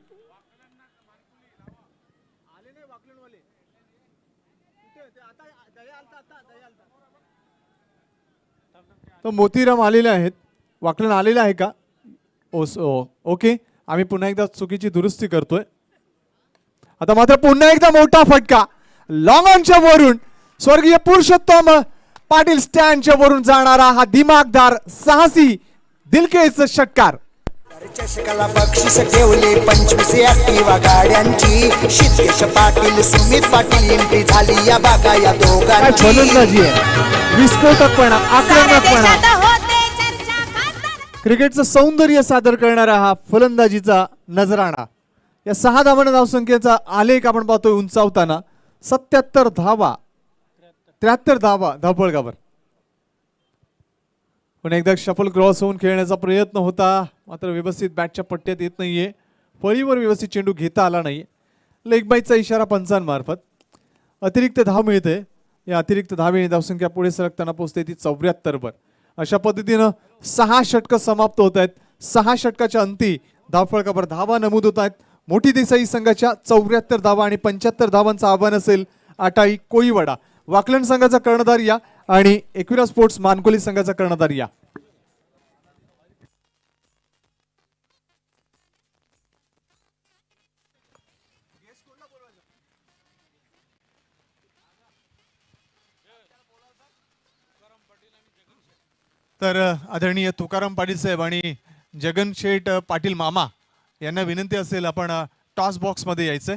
तर मोतीराम आलेले आहेत. वाकलन आलेला आहे का? ओके, आम्ही पुन्हा एकदा चुकीची दुरुस्ती करतोय. आता मात्र पुन्हा एकदा मोठा फटका लॉंग ऑनच्या वरून स्वर्गीय पुरुषोत्तम पाटील स्टँडच्या वरून जाणारा हा दिमागदार, साहसी, दिलखेच षटकार. चषकाला बक्षीस ठेवले 25 ऍक्टिवा गाड्यांची. शितेश पाटील, सुमित पाटील एंट्री झाली या बागा या दोघांची. फलंदाजी आहे, विस्फोटकपणा, आक्रमकपणा, क्रिकेटचं सौंदर्य सादर करणारा हा फलंदाजीचा नजराणा. या 6 धावांना धावसंख्येचा आलेख आपण पाहतोय उंचावताना. 77 धावा, 73 धावा धावफलकावर. पण एकदा शफल क्रॉस होऊन खेळण्याचा प्रयत्न होता, मात्र व्यवस्थित बॅटच्या पट्ट्यात येत नाहीये. फळीवर व्यवस्थित चेंडू घेता आला नाही. लेग बाईचा इशारा पंचांमार्फत. अतिरिक्त धाव मिळते. या अतिरिक्त धावेने धावसंख्या पुढे सरकताना पोहोचते ती 74 वर. अशा पद्धतीनं 6 षटकं समाप्त होत आहेत. 6 षटकाच्या अंती धावफलकावर धावा नमूद होत आहेत. मोठी देसाई संघाच्या 74 धावा आणि 75 धावांचं आव्हान असेल आटाई कोळीवाडा. वाकलन संघाचा कर्णधार या आणि एकविरा स्पोर्ट्स मानकोली संघाचा कर्णधार या. तर आदरणीय तुकाराम पाटील साहेब आणि जगन शेठ पाटील मामा यांना विनंती असेल आपण टॉस बॉक्समध्ये यायचंय.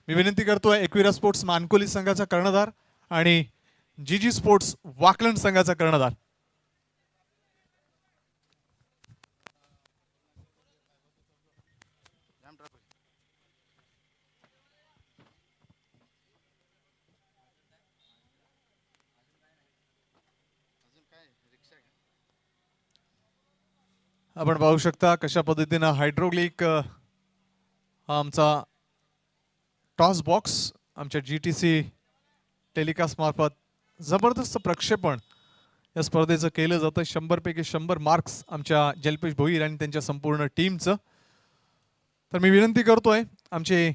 मी विनंती करतोय एकविरा स्पोर्ट्स मानकोली संघाचा कर्णधार आणि जीजी स्पोर्ट्स वाकलन संघाचा कर्णधार. आपण पाहू शकता कशा पद्धतीनं हायड्रोग्लिक हा आमचा टॉस बॉक्स आमच्या GTC टेलिकास्ट मार्फत जबरदस्त प्रक्षेपण या स्पर्धेचं केलं जातं. 100 पैकी 100 मार्क्स आमच्या जलपेश भोईर आणि त्यांच्या संपूर्ण टीमचं. तर मी विनंती करतोय आमचे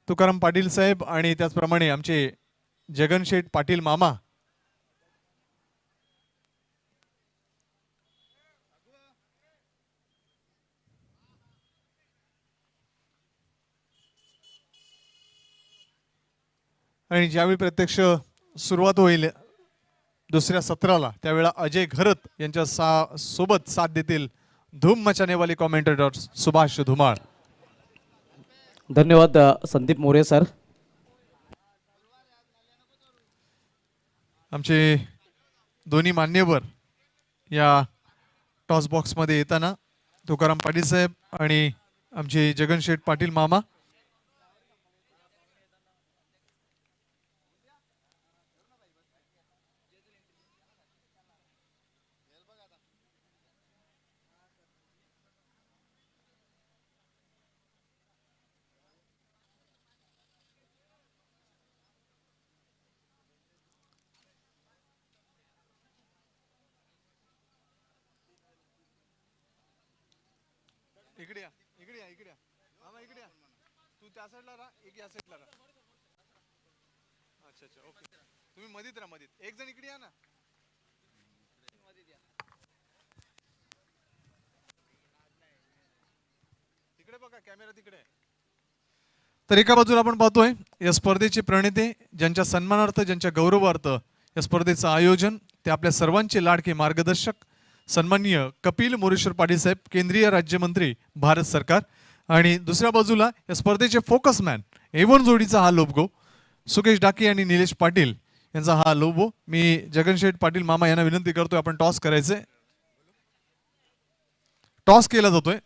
तुकाराम पाटील साहेब आणि त्याचप्रमाणे आमचे जगन शेठ पाटील मामा आणि ज्यावेळी प्रत्यक्ष सुरुवात होईल दुसऱ्या सत्राला त्यावेळेला अजय घरत यांच्या सोबत साथ देतील धूम मचानेवाले कॉमेंटेटर सुभाष धुमाळ. धन्यवाद संदीप मोरे सर. आमचे दोन्ही मान्यवर या टॉस बॉक्समध्ये येताना तुकाराम पाटील साहेब आणि आमचे जगन शेठ पाटील मामा. इकडे या, इकडे या, इकडे या. मामा इकडे या. तू त्या साईडला राहा, एक या साईडला राहा. अच्छा अच्छा ओके. तुम्ही मधीत राहा मधीत. एक जण इकडे या ना. तिकडे बघा कॅमेरा तिकडे. तर एका बाजूला आपण पाहतोय या स्पर्धेचे प्रणेते ज्यांच्या सन्मानार्थ ज्यांच्या गौरवार्थ या स्पर्धेचं आयोजन ते आपल्या सर्वांचे लाडके मार्गदर्शक सन्माननीय कपिल मोरेश्वर पाटील साहेब केंद्रीय राज्यमंत्री भारत सरकार. आणि दुसऱ्या बाजूला या स्पर्धेचे फोकसमॅन A1 जोडीचा हा लोगो सुकेश डाके आणि निलेश पाटील यांचा हा लोगो. मी जगनशेठ पाटील मामा यांना विनंती करतोय आपण टॉस करायचे. टॉस केला जातोय.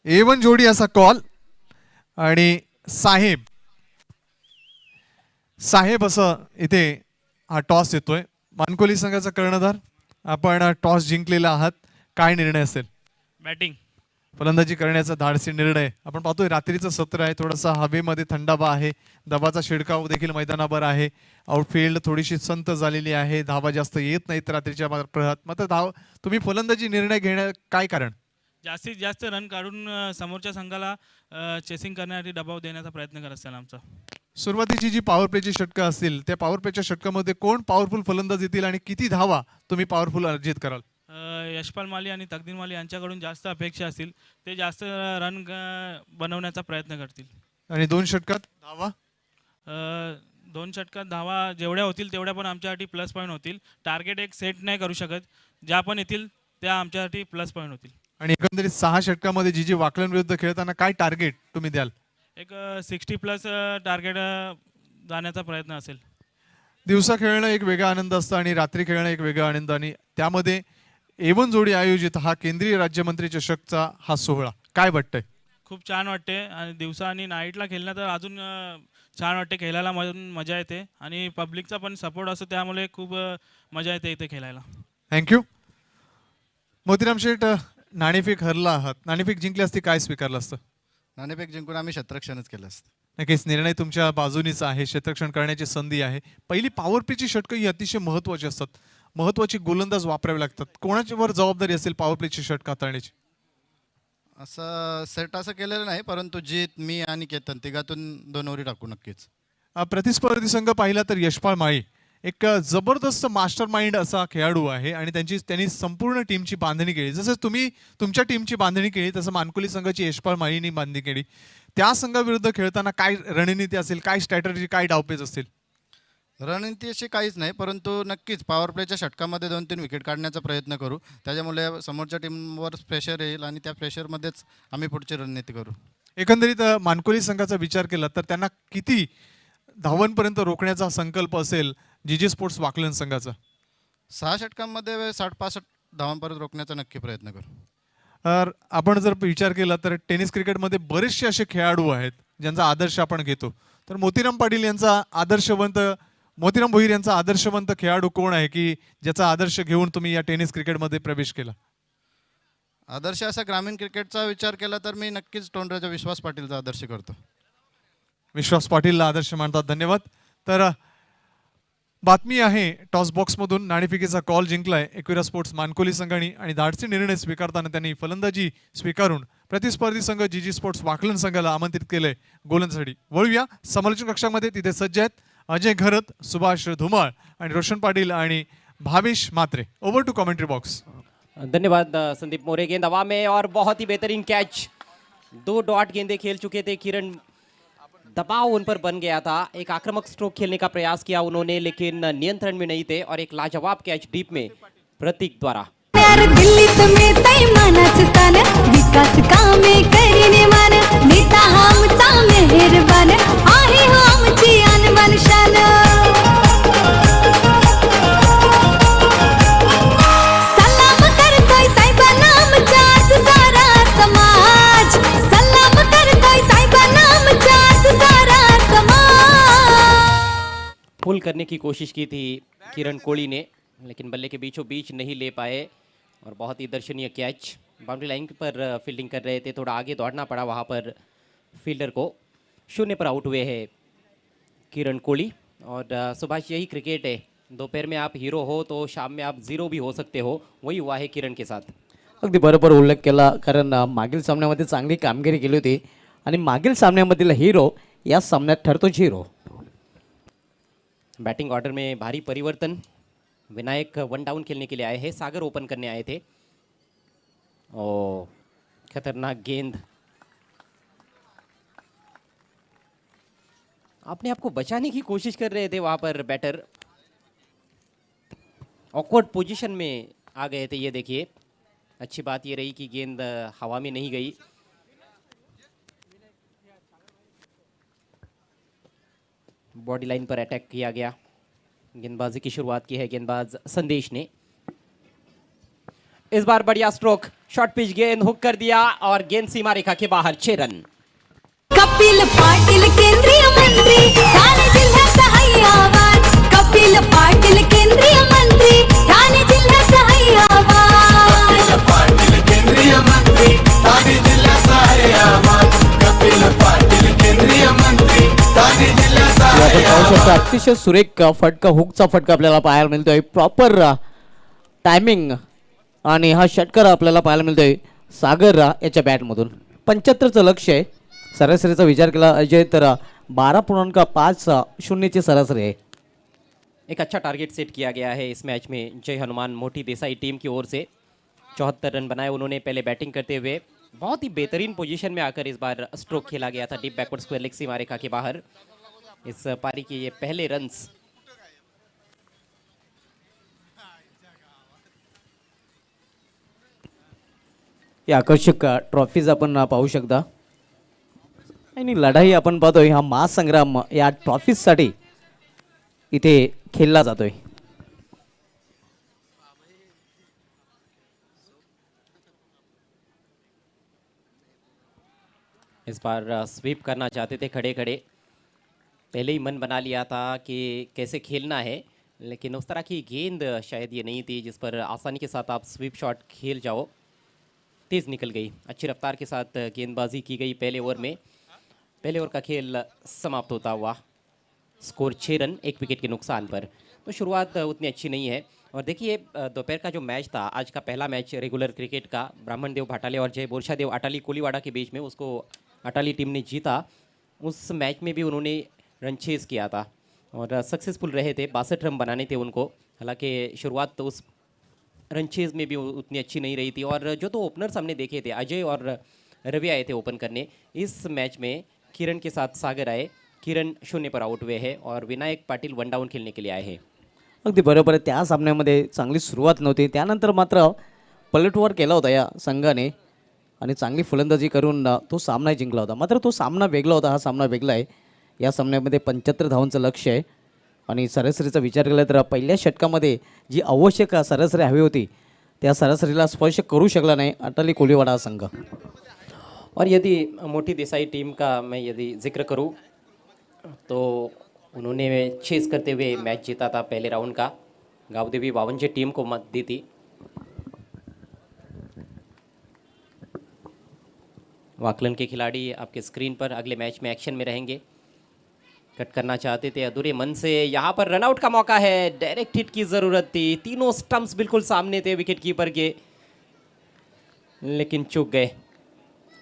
A1 जोडी असा कॉल आणि साहेब साहेब असं इथे हा टॉस येतोय. मानकोली संघाचा कर्णधार आपण टॉस जिंकलेला आहात. काय निर्णय असेल? बॅटिंग फलंदाजी करण्याचा धाडसी निर्णय. आपण पाहतोय रात्रीचं सत्र आहे. थोडासा हवेमध्ये थंडावा आहे. दबाचा शिडकाव देखील मैदानावर आहे. आउटफील्ड थोडीशी संत झालेली आहे. धावा जास्त येत नाहीत रात्रीच्या प्रहात. मात्र तुम्ही फलंदाजी निर्णय घेण्या काय कारण? जास्तीत जास्त रन काढून समोरच्या संघाला चेसिंग करण्यासाठी दबाव देण्याचा प्रयत्न करत असताना आमचा. सुरुवातीची जी पॉवर प्लेची षटकं असतील त्या पॉवर प्लेच्या षटकामध्ये कोण पॉवरफुल फलंदाज येतील आणि किती धावा तुम्ही पॉवरफुल अर्जित कराल? यशपाल माली आणि तकदीर माली यांच्याकडून जास्त अपेक्षा असतील. ते जास्त रन बनवण्याचा प्रयत्न करतील. आणि 2 षटकात धावा? 2 षटकात धावा जेवढ्या होतील तेवढ्या पण आमच्यासाठी प्लस पॉईंट होतील. टार्गेट एक सेट नाही करू शकत. ज्या पण येतील त्या आमच्यासाठी प्लस पॉईंट होतील. आणि एकंदरीत 6 षटकामध्ये जी वाकलन विरुद्ध खेळताना काय टार्गेट तुम्ही द्याल? एक 60 प्लस टार्गेट जाण्याचा प्रयत्न असेल. दिवसा खेळणं एक वेगळा आनंद असतो आणि रात्री खेळणं एक वेगळा आनंद. आणि त्यामध्ये A1 जोडी आयोजित हा केंद्रीय राज्यमंत्री चषकचा हा सोहळा काय वाटतंय? खूप छान वाटते. आणि दिवसा आणि नाईटला खेळणं तर अजून छान वाटते. खेळायला मजा येते आणि पब्लिकचा पण सपोर्ट असतो त्यामुळे खूप मजा येते इथे खेळायला. थँक्यू. मोतीराम शेठ नाणेफेक हरला आहात, नाणेफेक जिंकली असती काय स्वीकारलं असतं? नाणेफेक जिंकून आम्ही क्षेत्ररक्षणच केलं असतं. नक्कीच निर्णय तुमच्या बाजूनीच आहे, क्षेत्ररक्षण करण्याची संधी आहे. पहिली पॉवर प्लेची षटकं ही अतिशय महत्त्वाची असतात, महत्त्वाची गोलंदाज वापरावे लागतात. कोणाच्यावर जबाबदारी असेल पॉवर प्लेची षटकं हाताळण्याची? असं सेट असं केलेलं नाही, परंतु जीत, मी आणि केतन तिघातून 2 ओव्हरी टाकू नक्कीच. प्रतिस्पर्धी संघ पाहिला तर यशपाल माळी एक जबरदस्त मास्टर माइंड असा खेळाडू आहे आणि त्यांनी संपूर्ण टीमची बांधणी केली. जसं तुम्ही तुमच्या टीमची बांधणी केली तसं मानकुली संघाची यशपाल माळीनी बांधणी केली. त्या संघाविरुद्ध खेळताना काय रणनीती असेल, काय स्ट्रॅटर्जी, काय डावपेच असतील? रणनीती अशी काहीच नाही, परंतु नक्कीच पॉवर प्लेच्या षटकामध्ये 2-3 विकेट काढण्याचा प्रयत्न करू. त्याच्यामुळे समोरच्या टीमवर प्रेशर येईल आणि त्या प्रेशरमध्येच आम्ही पुढची रणनीती करू. एकंदरीत मानकुली संघाचा विचार केला तर त्यांना किती धावांपर्यंत रोखण्याचा संकल्प असेल जीजी स्पोर्ट्स वाकलन संघाचा? 6 षटकांमध्ये 60-65 धावांपर्यंत रोखण्याचा नक्की प्रयत्न करू. तर आपण जर विचार केला तर टेनिस क्रिकेटमध्ये बरेचसे असे खेळाडू आहेत ज्यांचा आदर्श आपण घेतो. तर मोतीराम भोईर यांचा आदर्शवंत खेळाडू कोण आहे की ज्याचा आदर्श घेऊन तुम्ही या टेनिस क्रिकेटमध्ये प्रवेश केला? आदर्श असा ग्रामीण क्रिकेटचा विचार केला तर मी नक्कीच टोंडऱ्याच्या विश्वास पाटीलचा आदर्श करतो. विश्वास पाटीलला आदर्श मानतात, धन्यवाद. तर बातमी आहे टॉस बॉक्समधून नाणेफेकीचा कॉल जिंकलाय एकविरा स्पोर्ट्स मानकोली संघाने आणि धाडसी निर्णय स्वीकारताना त्यांनी फलंदाजी स्वीकारून प्रतिस्पर्धी संघ जीजी स्पोर्ट्स वाकलन संघाला आमंत्रित केलंय गोलंदाजीसाठी. वळूया समालोचन कक्षामध्ये, तिथे सज्ज आहेत अजय घरत, सुभाष धुमाळ आणि रोशन पाटील आणि Bhavesh Matre. Over to commentary box. धन्यवाद संदीप मोरे. गेंद हवा में और बहुत ही बेहतरीन कैच. 2 डॉट गेंदे खेल चुके थे किरण, दबाव उन पर बन गया था. एक आक्रामक स्ट्रोक खेलने का प्रयास किया उन्होंने लेकिन नियंत्रण में नहीं थे और एक लाजवाब कैच डीप में प्रतीक द्वारा. यार दिल्लीत में तै मानाचं स्थान, विकास कामे करीने मान, नेता हा आमचा मेहरबान, आहे हो आमची अनमान शान. सलाम करतोय साहेबांना आमच्याच सारा समाज, सलाम करतोय साहेबांना आमच्याच सारा समाज. पुल करने की कोशिश की थी किरण कोहली ने लेकिन बल्ले के बीचों बीच नहीं ले पाए और बहुत ही दर्शनीय कैच. बाउंड्री लाइन पर फील्डिंग कर रहे थे, थोड़ा आगे दौड़ना पड़ा वहाँ पर फील्डर को. 0 पर आउट हुए हैं किरण कोहली. और सुभाष, यही क्रिकेट है, दोपहर में आप हीरो हो तो शाम में आप 0 भी हो सकते हो. वही हुआ है किरण के साथ. अगदी बरोबर उल्लेख केला, कारण मागील सामन्यामध्ये चांगली कामगिरी केली होती आणि मागील सामन्यामधील हिरो या सामन्यात ठरतोच हिरो. बैटिंग ऑर्डर में भारी परिवर्तन. विनायक 1 डाउन खेलने के लिए आए हैं, सागर ओपन करने आए थे. ओ खतरनाक गेंद. अपने आप को बचाने की कोशिश कर रहे थे वहां पर बैटर. ऑकवर्ड पोजीशन में आ गए थे, ये देखिए. अच्छी बात ये रही कि गेंद हवा में नहीं गई. बॉडी लाइन पर अटैक किया गया. गेंदबाजी की शुरुआत की है गेंदबाज संदेश ने. इस बार बढ़िया स्ट्रोक, शॉर्ट पिच गेंद हुक कर दिया और गेंद सीमा रेखा के बाहर. 6 रन. कपिल पाटील केंद्रीय मंत्री, ठाणे जिल्ह्याचा हाय आवाज. कपिल पाटील केंद्रीय मंत्री, ठाणे जिल्ह्याचा हाय आवाज. कपिल पाटील केंद्रीय मंत्री, ठाणे जिल्ह्याचा हाय आवाज. कपिल पाटील केंद्रीय मंत्री, ठाणे जिल्ह्याचा हाय आवाज. अतिशय सुरेख फटका, हुकचा फटका आपल्याला पाहायला मिळतोय. प्रॉपर टायमिंग आणि हा षटकार आपल्याला पाहायला मिळतोय सागर याच्या बॅटमधून. 75चं लक्ष आहे. सरासरीचा विचार केला अजय तर 12.50 ची सरासरी आहे. एक अच्छा टारगेट सेट किया गया है इस मैच में जय हनुमान मोटी देसाई टीम की ओर से. 74 रन बनाए उन्होंने पहले बैटिंग करते हुए. बहुत ही बेहतरीन पोजीशन में आकर इस बार स्ट्रोक खेला गया था डीप बैकवर्ड स्क्वायर लेग सीमा रेखा के बाहर. इस पारी के ये पहले रन्स. ही आकर्षक ट्रॉफीज आपण पाहू शकता आणि लढाई आपण पाहतोय. हा महासंग्राम या ट्रॉफीजसाठी इथे खेळला जातोय. इस बार स्वीप करना चाहते थे खड़े खड़े. पहले ही मन बना लिया था कि कैसे खेलना है, लेकिन उस तरह की गेंद शायद ये नहीं थी जिस पर आसानी के साथ आप स्वीप शॉट खेल जाओ. तेज़ निकल गई, अच्छी रफ्तार के साथ गेंदबाजी की गई पहले ओवर में। पहले ओवर का खेल समाप्त होता हुआ स्कोर 6 रन 1 विकेट के नुकसान पर। तो शुरुआत उतनी अच्छी नहीं है। और देखिए दोपहर का जो मैच था, आज का पहला मैच रेगुलर क्रिकेट का, ब्राह्मण देव भाटाले और जय बोरशादेव अटाली कोलीवाड़ा के बीच में, उसको अटाली टीम ने जीता। उस मैच में भी उन्होंने रन चेस किया था और सक्सेसफुल रहे थे, 62 रन बनाने थे उनको। हालांकि शुरुआत तो उस रन चेस में भी उतनी अच्छी नहीं रही थी। और जो तो ओपनर्स हमने देखे थे, अजय और रवि आए थे ओपन करने। इस मैच में किरण के साथ सागर आए, किरण 0 पर आउट हुए हैं और विनायक पाटील 1 डाऊन खेलने के लिए आए हैं। अगदी बरोबर आहे. त्या सामन्यामध्ये चांगली सुरुवात नव्हती, त्यानंतर मात्र पलटवार केला होता या संघाने आणि चांगली फलंदाजी करून तो सामना जिंकला होता. मात्र तो सामना वेगळा होता, हा सामना वेगळा आहे. या सामन्यामध्ये 75 धावांचं लक्ष्य आहे आणि सरासरीचा विचार केला तर पहिल्या षटकामध्ये जी आवश्यक सरासरी हवी होती त्या सरासरीला स्पर्श करू शकला नाही अटाली कोलीवाड़ा संघ. और यदि मोटी देसाई टीम का मैं यदि जिक्र करूं तो उन्होंने चेस करते हुए मैच जीता था पहले राउंड का। गावदेवी वावंजे टीम को मत दी थी। वाकलन के खिलाड़ी आपके स्क्रीन पर अगले मैच में एक्शन में रहेंगे। कट करना चाहते थे अधूरे मन से, यहाँ पर रनआउट का मौका है, डायरेक्ट हिट की ज़रूरत थी। तीनों स्टंप्स बिल्कुल सामने थे विकेट कीपर के, लेकिन चूक गए.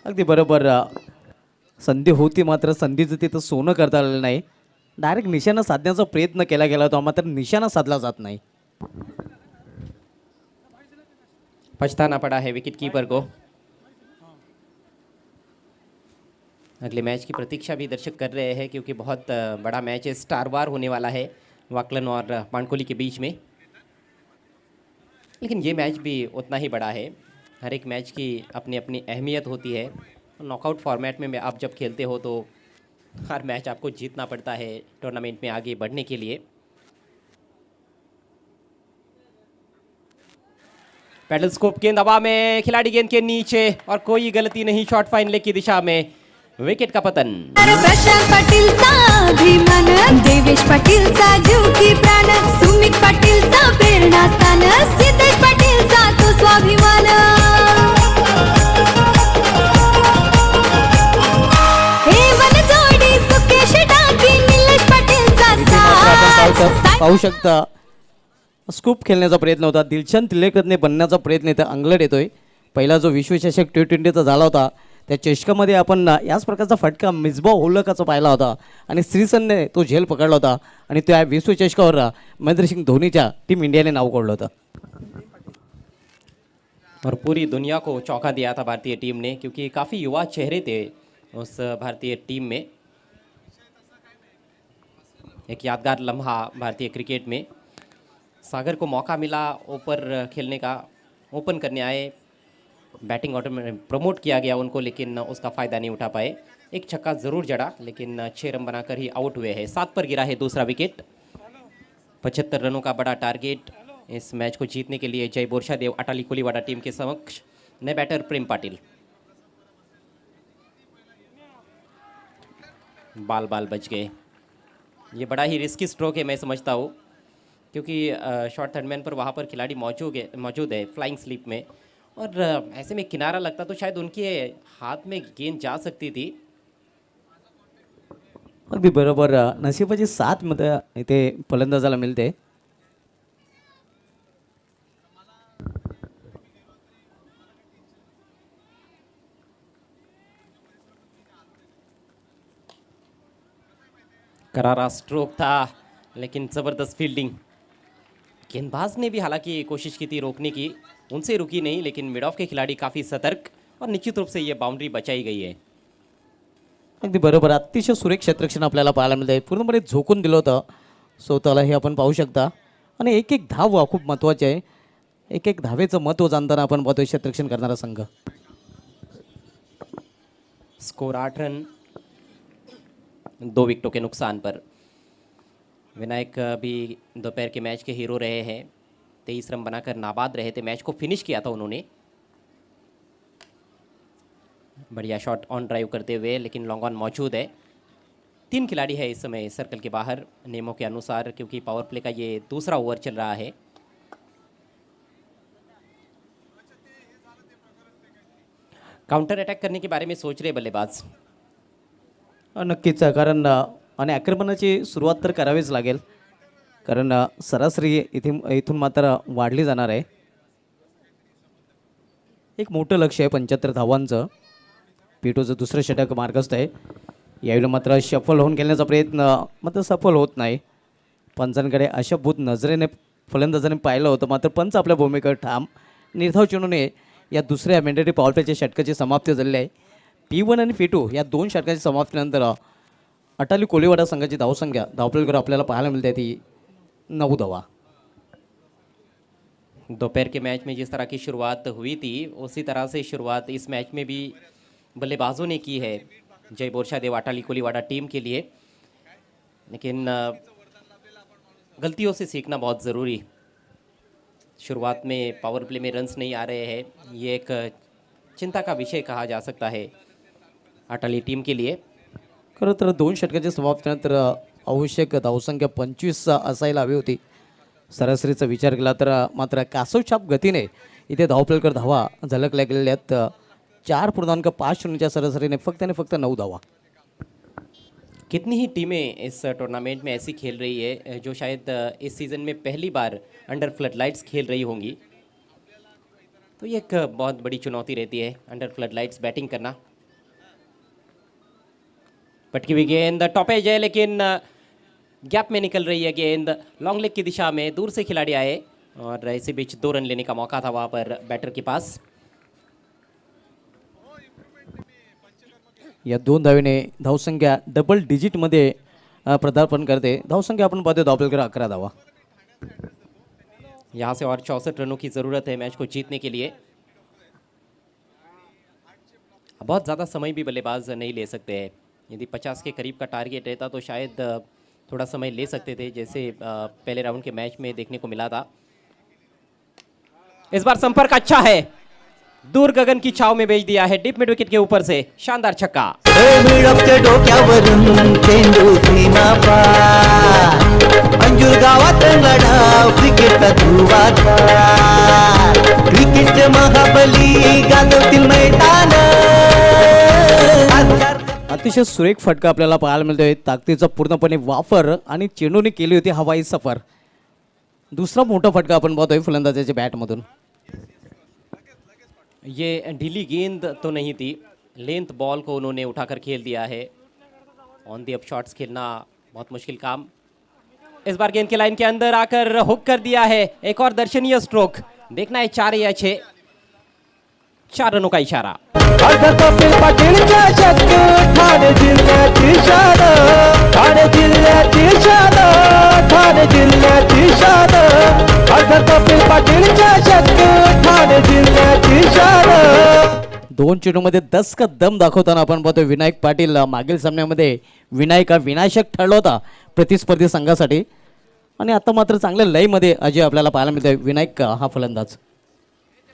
अगदी बरोबर. संधी होती मात्र संधीचं तिथं सोनं करता आलेलं नाही. डायरेक्ट निशाणा साधण्याचा प्रयत्न केला गेला होता मात्र निशाणा साधला जात नाही. पछताना पड़ा है विकेट कीपर को. अगले मैच की प्रतीक्षा भी दर्शक कर रहे हैं क्योंकि बहुत बड़ा मैच है, स्टार वार होने वाला है वाकलन और पानकोली के बीच में. लेकिन ये मैच भी उतना ही बड़ा है. हर एक मैच की अपनी अपनी अहमियत होती है. नॉकआउट फॉर्मेट में आप जब खेलते हो तो हर मैच आपको जीतना पड़ता है टूर्नामेंट में आगे बढ़ने के लिए. पैडल स्कोप गेंद हवा में, खिलाड़ी गेंद के नीचे और कोई गलती नहीं, शॉर्ट फाइनल की दिशा में विकेट का पतन. प्रशांत पाटीलचा अभिमान, देवेश पाटीलचा जीव की प्राण, सुमित पाटीलचा प्रेरणास्थान, सिद्धेश पाटीलचा तो स्वाभिमान. हे वनजोडी सुकेश डाकी, निलेश पाटीलचा साथ. पाहू शकता स्कूप खेळण्याचा प्रयत्न होता. दिलशान तिलेकरने बनण्याचा प्रयत्न इथं अंगलट येतोय. पहिला जो विश्वचषक T20चा झाला होता त्या चषकामध्ये आपण याच प्रकारचा फटका मिसबा होलकाचा पाहिला होता आणि श्रीसनने तो झेल पकडला होता आणि त्या विश्वचषकावर महेंद्रसिंग धोनीच्या टीम इंडियाने नाव कोडलं होतं. और पूरी दुनिया को चौंका दिया था भारतीय टीम ने, क्योंकि काफ़ी युवा चेहरे थे उस भारतीय टीम में. एक यादगार लम्हा भारतीय क्रिकेट में. सागर को मौका मिला ऊपर खेलने का, ओपन करने आए, बैटिंग ऑर्डर में प्रमोट किया गया उनको, लेकिन उसका फ़ायदा नहीं उठा पाए. एक छक्का ज़रूर जड़ा लेकिन 6 रन बनाकर ही आउट हुए हैं. 7 पर गिरा है दूसरा विकेट. 75 रनों का बड़ा टारगेट इस मैच को जीतने के लिए जय बोरशादेव अटाली कोलीवाड़ा टीम के समक्ष. नए बैटर प्रेम पाटिल. बाल बाल बच गए. ये बड़ा ही रिस्की स्ट्रोक है मैं समझता हूँ, क्योंकि शॉर्ट थर्ड मैन पर वहाँ पर खिलाड़ी मौजूद है फ्लाइंग स्लिप में, और ऐसे में किनारा लगता तो शायद उनके हाथ में गेंद जा सकती थी. अगदी बरोबर. नशिबाची साथ मध्ये इथे फलंदाजाला मिळते. करारा स्ट्रोक था लेकिन ज़बरदस्त फील्डिंग. गेंदबाज ने भी हालांकि कोशिश की थी रोकने की, उनसे रुकी नहीं, लेकिन मिड ऑफ के खिलाड़ी काफ़ी सतर्क और निश्चित रूप से ये बाउंड्री बचाई गई है. अगदी बरोबर. अतिशय सुरेख क्षेत्ररक्षण आपल्याला पाहायला मिळते. पूर्णपणे झोकून दिलं होतं स्वतःला, हे आपण पाहू शकता. आणि एक एक धाव खूप महत्त्वाची आहे. एक एक धावेचं महत्त्व जाणताना आपण पाहतोय क्षेत्ररक्षण करणारा संघ. स्कोर 8 रन 2 विकेटों के नुकसान पर. विनायक भी दोपहर के मैच के हीरो रहे हैं. 23 रन बनाकर नाबाद रहे थे. मैच को फिनिश किया था उन्होंने. बढ़िया शॉट ऑन ड्राइव करते हुए, लेकिन लॉन्ग ऑन मौजूद है. 3 खिलाड़ी है इस समय सर्कल के बाहर नियमों के अनुसार, क्योंकि पावर प्ले का ये दूसरा ओवर चल रहा है. काउंटर अटॅक करने के बारे में सोच रहे बल्लेबाज. नक्कीच कारण आणि आक्रमणाची सुरुवात तर करावीच लागेल कारण सरासरी इथून मात्र वाढली जाणार आहे. एक मोठं लक्ष आहे 75 धावांचं. पिटूचं दुसरं षटक मार्गस्थ आहे. यावेळी मात्र सफल होऊन खेळण्याचा प्रयत्न मात्र सफल होत नाही. पंचांकडे अशा भूत नजरेने फलंदाजाने पाहिलं होतं मात्र पंच आपल्या भूमिकेवर ठाम. निर्धाव चेंडूने या दुसऱ्या मॅन्डेटरी पॉवर प्लेच्या षटकाची समाप्ती झालेली आहे. P1 आणि P2 या दोन षटकाची समाप्तीनंतर अटाली कोलीवाडा संघाची धावसंख्या धावपलकर आपल्याला पाहायला मिळते ती 9 धावा. दोपहर के मैच में जिस तरह की शुरुआत हुई थी उसी तरह से शुरुआत इस मैच में भी बल्लेबाजों ने की है जय बोरशादेव अटाली कोलीवाडा टीम के लिए. लेकिन गलतियों से सीखना बहुत ज़रूरी. शुरुआत में पावर प्ले में रन्स नहीं आ रहे हैं, ये एक चिंता का विषय कहा जा सकता है अटाली टीम के लिए. खरं तर दोन षटकाच्या समाप्तीनंतर आवश्यक धावसंख्या 25 असायला हवी होती. सरासरीचा विचार केला तर मात्र कासवछाप गतीने इथे धावपलकर धावा झलकल्या गेलेल्या आहेत. 4.5 सरासरीने फक्त आणि फक्त 9 धावा. कितनी ही टीमें इस टूर्नामेंट में ऐसी खेल रही है जो शायद इस सीज़न में पहली बार अंडर फ्लडलाइट्स खेल रही होंगी. तो ये एक बहुत बड़ी चुनौती रहती है अंडर फ्लडलाइट्स बैटिंग करना. पटकी हुई गेंद टॉप एज है लेकिन गैप में निकल रही है गेंद. लॉन्ग लेग की दिशा में दूर से खिलाड़ी आए और इसी बीच 2 रन लेने का मौका था वहाँ पर बैटर के पास. या 2 धावेने धावसंख्या डबल डिजिटमध्ये पदार्पण करते. धावसंख्या आपण पाहतो धावपलकर 11 धावा. यहाँ से और 64 रनों की ज़रूरत है मैच को जीतने के लिए. बहुत ज़्यादा समय भी बल्लेबाज नहीं ले सकते हैं. यदि 50 के करीब का टारगेट रहता तो शायद थोड़ा समय ले सकते थे जैसे पहले राउंड के मैच में देखने को मिला था. इस बार संपर्क अच्छा है. दूर गगन की छाव में भेज दिया है डीप मिड विकेट के ऊपर से. शानदार छक्का. मिळपच्या डोक्यावरून चेंडू सीमा पार. अंजूर गावात लढाव क्रिकेटचा धुवाचा. क्रिकेटचे महाबली गाजवतील मैदान. अतिशय सुरेख फटका आपल्याला पाहायला मिळतोय. ताकदीचा पूर्णपणे वापर आणि चेंडूने केली होती हवाई सफर. दुसरा मोठा फटका आपण पाहतोय फलंदाजाच्या बॅटमधून. ये ढीली गेंद तो नहीं थी. लेंथ बॉल को उन्होंने उठाकर खेल दिया है. ऑन दी अप शॉट्स खेलना बहुत मुश्किल काम. इस बार गेंद के लाइन के अंदर आकर हुक कर दिया है. एक और दर्शनीय स्ट्रोक. देखना है 4 या 6. 4 रनों का इशारा. कपिल पाटीलच्या शतक ठाणे जिल्ह्याची शान. ठाणे जिल्ह्याची शान. ठाणे जिल्ह्याची शान. कपिल पाटीलच्या शतक ठाणे जिल्ह्याची शान. 2 चेंडूमध्ये 10 का दम दाखवताना आपण पाहतोय विनायक पाटील. मागील सामन्यामध्ये विनायक हा विनाशक ठरला होता प्रतिस्पर्धी संघासाठी आणि आता मात्र चांगल्या लयमध्ये अजय आपल्याला पाहायला मिळतोय विनायक हा फलंदाज.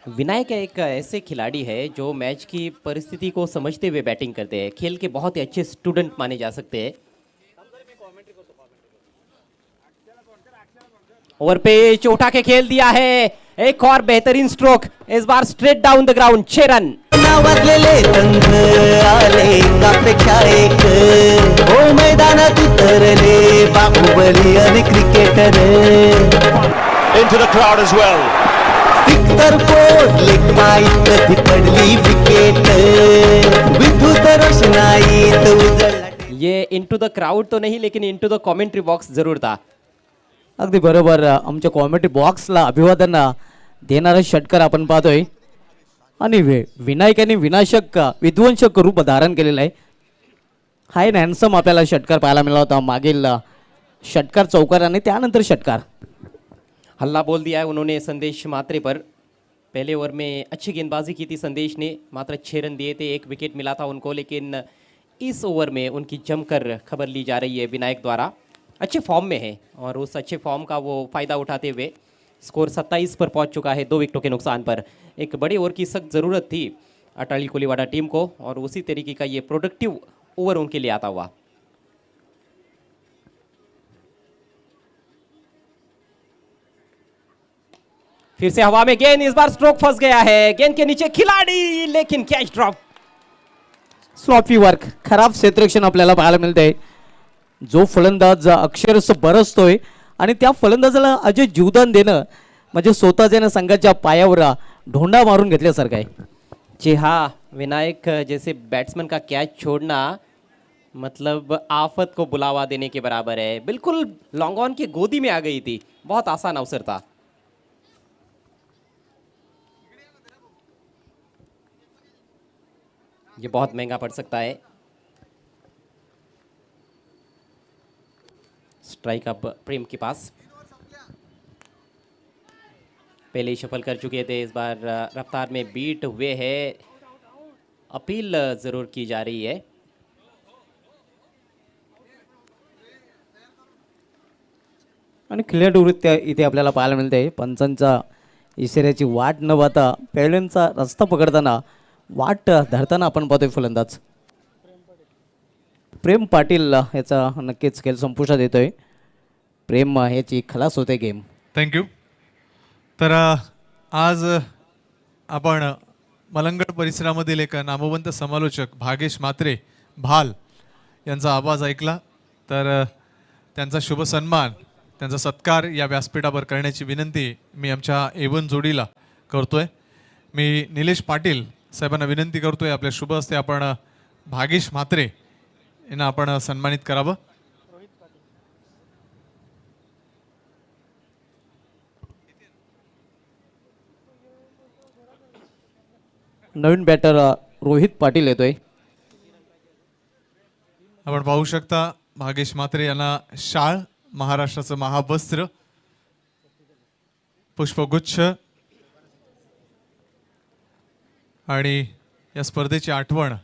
विनायक एक ऐसे खिलाड़ी है जो मैच की परिस्थिति को समझते हुए बैटिंग करते हैं. खेल के बहुत ही अच्छे स्टूडेंट माने जा सकते हैं. ओवर पेच उठा के खेल दिया है. एक और बेहतरीन stroke. Is bar straight down the ground. 6 run. नावाजलेले संघ आले एकापेक्षा एक. हो मैदानात उतरले बाहुबली आणि cricketer. Into the crowd as well. विक्टर फोडले माईत कधी पडली विकेट. विद्युत रोषणाईत उजळला. ये इनटू द क्राउड तो नहीं लेकिन इनटू द कमेंट्री बॉक्स जरूर था. अगदी बरोबर. आमच्या कॉमेंट्री बॉक्सला अभिवादन देणारा षटकार आपण पाहतोय आणि विनायकाने विनाशक विध्वंसक रूप धारण केलेलं आहे. हाय हँडसम आपल्याला षटकार पाहायला मिळाला होता. मागील षटकार चौकार आणि त्यानंतर षटकार. हल्ला बोल दिया है उन्होंने संदेश मात्रे पर. पहले ओवर में अच्छी गेंदबाजी की थी संदेश ने. मात्र 6 रन दिए थे. 1 विकेट मिला था उनको. लेकिन इस ओवर में उनकी जमकर खबर ली जा रही है विनायक द्वारा. अच्छे फॉर्म में है और उस अच्छे फॉर्म का वो फ़ायदा उठाते हुए स्कोर 27 पर पहुंच चुका है 2 विकेटों के नुकसान पर. एक बड़े ओवर की सख्त ज़रूरत थी अटाली कोलीवाडा टीम को और उसी तरीके का ये प्रोडक्टिव ओवर उनके लिए आता हुआ. फिर से हवा में गेंद. इस बार स्ट्रोक फंस गया है. गेंद के नीचे खिलाड़ी लेकिन कैच ड्रॉप. स्लॉपी वर्क, खराब क्षेत्ररक्षण आपल्याला पाहायला मिळतंय. जो फलंदाज अक्षरशः बरसतोय आणि त्या फलंदाजाला अजय जीवदान देणं म्हणजे स्वतःच्या संघाच्या पायावर ढोंडा मारून घेतल्यासारखं आहे. जी हाँ, विनायक जैसे बैट्समैन का कैच छोड़ना मतलब आफत को बुलावा देने के बराबर है. बिल्कुल लॉन्ग ऑन की गोदी में आ गई थी. बहुत आसान अवसर था. ये बहुत महंगा पड़ सकता है. स्ट्राइक अब प्रेम के पास. पहले ही शफल कर चुके थे, इस बार रफ्तार में बीट हुए हैं. अपील जरूर की जा रही है. आणि क्लिअर इथे आपल्याला पाहायला मिळते. पंचांचा इशाऱ्याची वाट न पाहता पेळ्यांचा रस्ता पकडताना वाट धरताना आपण पाहतोय फलंदाज प्रेम पाटील याचा नक्कीच खेळ संपुष्टात येतोय. प्रेम याची खलास होते गेम. थँक्यू. तर आज आपण मलंगड परिसरामधील एक नामवंत समालोचक भागेश म्हात्रे भाल यांचा आवाज ऐकला. तर त्यांचा शुभ सन्मान, त्यांचा सत्कार या व्यासपीठावर करण्याची विनंती मी आमच्या A1 जोडीला करतोय. मी निलेश पाटील साहेबांना विनंती करतोय, आपल्या शुभ हस्ते आपण भागेश म्हात्रे यांना आपण सन्मानित करावं. नवीन बॅटर रोहित पाटील येतोय. आपण पाहू शकता भागेश म्हात्रे यांना शाळ, महाराष्ट्राचं महावस्त्र, पुष्पगुच्छ आणि या स्पर्धेची आठवण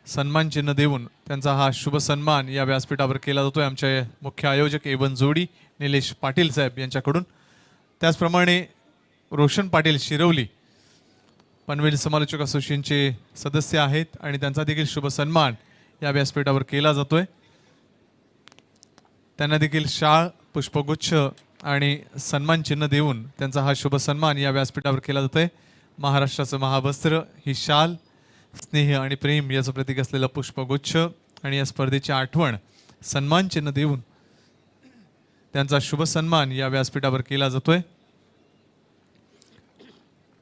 सन्मान चिन्ह देऊन त्यांचा हा शुभ सन्मान या व्यासपीठावर केला जातोय आमचे मुख्य आयोजक A1 जोडी निलेश पाटील साहेब यांच्याकडून. त्याचप्रमाणे रोशन पाटील शिरवली पनवेल समालोचक असोसिएशनचे सदस्य आहेत आणि त्यांचा देखील शुभ सन्मान या व्यासपीठावर केला जातोय. त्यांना देखील शाळ, पुष्पगुच्छ आणि सन्मान चिन्ह देऊन त्यांचा हा शुभ सन्मान या व्यासपीठावर केला जातोय. महाराष्ट्राचं महावस्त्र, ही शाल, स्नेह आणि प्रेम याचं प्रतीक असलेलं पुष्पगुच्छ आणि या स्पर्धेची आठवण सन्मान चिन्ह देऊन त्यांचा शुभ सन्मान या व्यासपीठावर केला जातोय.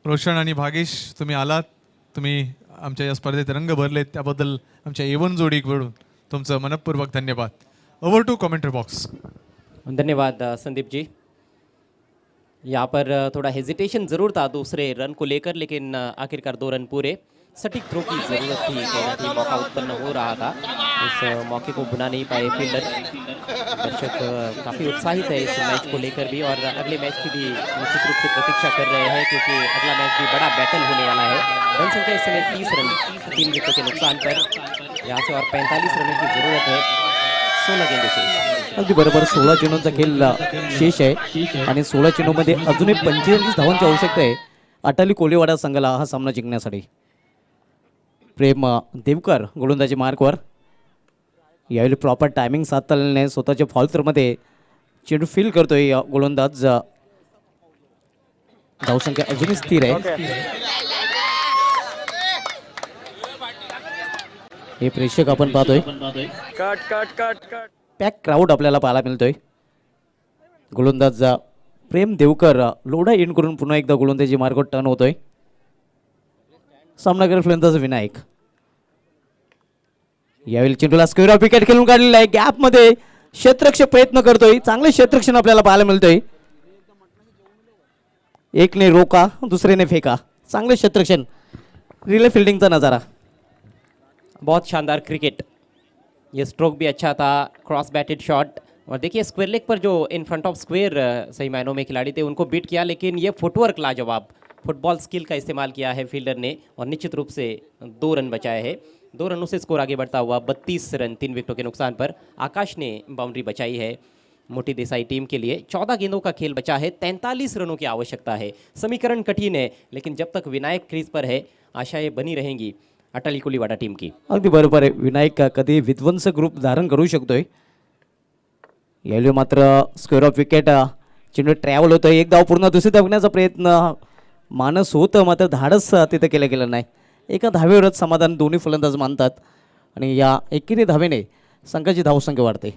रोशन आणि भागेश, तुम्ही आलात, तुम्ही आमच्या या स्पर्धेत रंग भरलेत, त्याबद्दल आमच्या A1 जोडीकडून तुमचं मनपूर्वक धन्यवाद. Over to commentary box. धन्यवाद संदीप जी. यहाँ पर थोड़ा हेजिटेशन ज़रूर था दूसरे रन को लेकर, लेकिन आखिरकार 2 रन पूरे. सटीक थ्रो की ज़रूरत थी, कहना थी मौका उत्पन्न हो रहा था, इस मौके को बुना नहीं पाए फील्डर. दर्शक काफ़ी उत्साहित है इस मैच को लेकर भी और अगले मैच की भी निश्चित रूप से प्रतीक्षा कर रहे हैं, क्योंकि अगला मैच भी बड़ा बैटल होने वाला है. रन संख्या इस समय 30 रन, 3 विकेटों के नुकसान पर. यहाँ से और 45 रनों की ज़रूरत है. 16 गेंदें शेष. अगदी बरोबर. 16 चेंडूंचा खेळ शेष आहे आणि 16 चेंडूमध्ये अजूनही 45 धावांची आवश्यकता आहे अटाली कोलीवाडा संघाला हा सामना जिंकण्यासाठी. प्रेम देवकर गोलंदाजी मार्कवर. यावेळी प्रॉपर टायमिंग साधताना स्वतःच्या फॉल थ्रोमध्ये चेंडू फील करतोय गोलंदाज. धावसंख्या अजूनही स्थिर आहे. हे प्रेक्षक आपण पाहतोय. पॅक क्राऊड आपल्याला पाहायला मिळतोय. गोलंदाज प्रेम देवकर लोढा एंड करून पुन्हा एकदा गोलंदाजी मार्गावर टर्न होतोय. सामनाकर फलंदाज विनायक. यावेळी चेंडूला स्क्वेअर ऑफ विकेट खेळून काढलेला आहे. गॅप मध्ये क्षेत्ररक्षक प्रयत्न करतोय. चांगले क्षेत्ररक्षण आपल्याला पाहायला मिळतोय. एकने रोका, दुसरेने फेका. चांगले क्षेत्ररक्षण, रिले फील्डिंगचा नजारा. बहुत शानदार क्रिकेट. ये स्ट्रोक भी अच्छा था, क्रॉस बैटेड शॉट. और देखिए स्क्वायर लेग पर जो इन फ्रंट ऑफ स्क्वायर सही मायनों में खिलाड़ी थे उनको बीट किया, लेकिन ये फुटवर्क लाजवाब, फुटबॉल स्किल का इस्तेमाल किया है फील्डर ने और निश्चित रूप से 2 रन बचाए हैं. 2 रनों से स्कोर आगे बढ़ता हुआ 32 रन 3 विकेटों के नुकसान पर. आकाश ने बाउंड्री बचाई है मोटी देसाई टीम के लिए. 14 गेंदों का खेल बचा है, 43 रनों की आवश्यकता है. समीकरण कठिन है, लेकिन जब तक विनायक क्रीज पर है आशाएं बनी रहेंगी अटाली कोलीवाडा टीम की. अगदी बरोबर आहे. विनायक कधी विध्वंसक रूप धारण करू शकतोय. यावेळी मात्र स्क्वेअर ऑफ विकेट चेंडू ट्रॅव्हल होतोय. एक धाव पूर्ण, दुसरी धाव घेण्याचा प्रयत्न मानस होतं, मात्र धाडस तिथे केलं गेलं नाही. एका धावेवरच समाधान दोन्ही फलंदाज मानतात. आणि या एकेरी धावेने संघाची धावसंख्या वाढते.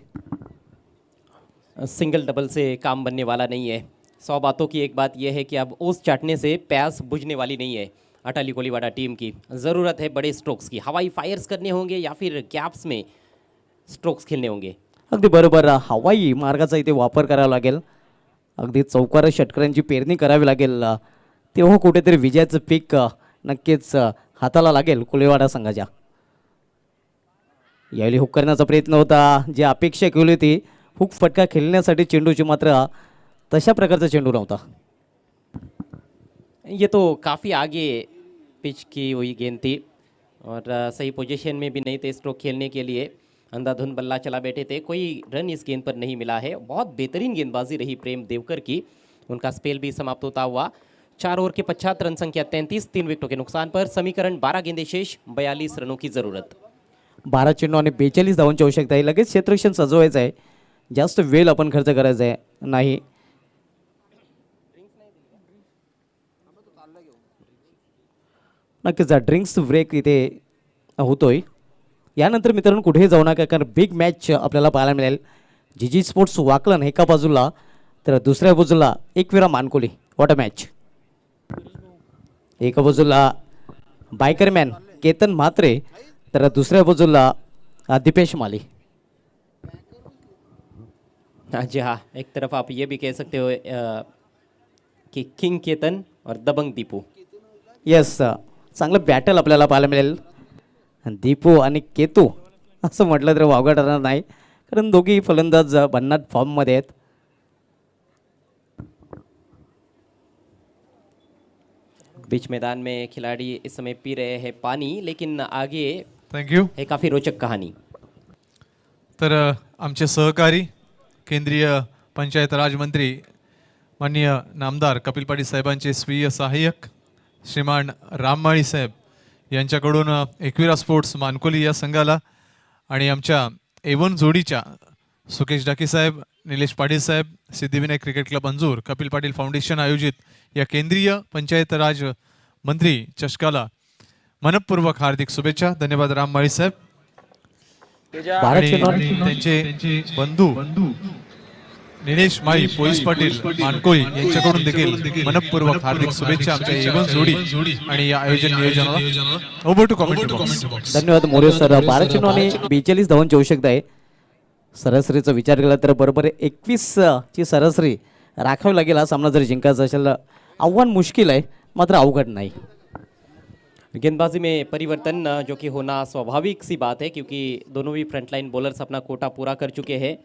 सिंगल डबल से काम बनने वाला नहीं है. 100 बातों की एक बात यह है कि अब ओस चाटने से प्यास बुझने वाली नहीं है अटाली कोलीवाड़ा टीम की. ज़रूरत है बड़े स्ट्रोक्स की. हवाई फायर्स करने होंगे या फिर गॅप्स में स्ट्रोक्स खेलने होंगे. अगदी बरोबर. हवाई मार्गाचा इथे वापर करावा लागेल. अगदी चौकार षटकारांची पेरणी करावी लागेल. तेव्हा कुठेतरी विजयाचं पीक नक्कीच हाताला लागेल कोलीवाडा संघाच्या. यावेळी हुक करण्याचा प्रयत्न होता. जी अपेक्षा केली होती हुक फटका खेळण्यासाठी चेंडूची, मात्र तशा प्रकारचा चेंडू नव्हता. ये तो काफ़ी आगे पिच की हुई गेंद थी और सही पोजीशन में भी नहीं थे स्ट्रोक खेलने के लिए. अंधाधुंध बल्ला चला बैठे थे. कोई रन इस गेंद पर नहीं मिला है. बहुत बेहतरीन गेंदबाजी रही प्रेम देवकर की. उनका स्पेल भी समाप्त होता हुआ 4 ओवर के 75 रन संख्या 33, 3 विकेटों के नुकसान पर. समीकरण 12 गेंदे शेष, 42 रनों की ज़रूरत. 12 चेंडू आणि 42 धावांची आवश्यकता आहे. लगेच क्षेत्ररक्षण सजवायचं आहे. जास्त वेळ आपण खर्च करायचा आहे नाही. नक्कीच ड्रिंक्स ब्रेक इथे होतोय. यानंतर मित्रांनो कुठेही जाऊ नका, कारण बिग मॅच आपल्याला पाहायला मिळेल. जीजी स्पोर्ट्स वाकलन एका बाजूला तर दुसऱ्या बाजूला Ekvira Mankoli. What a match. एका बाजूला बायकरमॅन केतन म्हात्रे तर दुसऱ्या बाजूला दीपेश माली. जी हाँ, एक तरफ आप ये भी कह सकते हो कि किंग केतन और दबंग दीपू. येस, चांगलं बॅटल आपल्याला पाहायला मिळेल. दीपू आणि केतू असं म्हटलं तर वावगं ठरणार नाही, कारण दोघी फलंदाज भन्नाट फॉर्ममध्ये आहेत. बीच मैदान में खिलाड़ी इस समय पी रहे हैं पानी, लेकिन आगे थँक यू. है काफ़ी रोचक कहानी. तर आमचे सहकारी केंद्रीय पंचायत राज मंत्री माननीय नामदार कपिल पाटील साहेबांचे स्वीय सहाय्यक श्रीमान राममाळी साहेब यांच्याकडून एकविरा स्पोर्ट्स मानकोली या संघाला आणि आमच्या A1 जोडीच्या सुकेश डाके साहेब, निलेश पाटील साहेब, Siddhivinayak cricket club Anjur, Kapil Patil foundation आयोजित या केंद्रीय पंचायत राज मंत्री चषकाला मनपूर्वक हार्दिक शुभेच्छा. धन्यवाद राममाळी साहेब. आणि त्यांचे बंधू निलेश माळी, पोलीस पाटील मानकोळी यांच्याकडून देखील मनपूर्वक हार्दिक शुभेच्छा आमच्या A1 जोडी आणि या आयोजन नियोजनाला. Over to commentary box. धन्यवाद मोरे सर. 12 चेंडू आणि 42 धावांची आवश्यकता आहे. सरासरीचा विचार केला तर बरोबर 21 ची सरासरी राखावी लागेल. हा सामना जर जिंकायचा असेल आव्हान मुश्किल आहे, मात्र अवघड नाही. गेंदबाजी में परिवर्तन जो कि होना स्वाभाविक सी बात है, क्योंकि दोनों भी फ्रंटलाइन बॉलर्स अपना कोटा पूरा कर चुके हैं.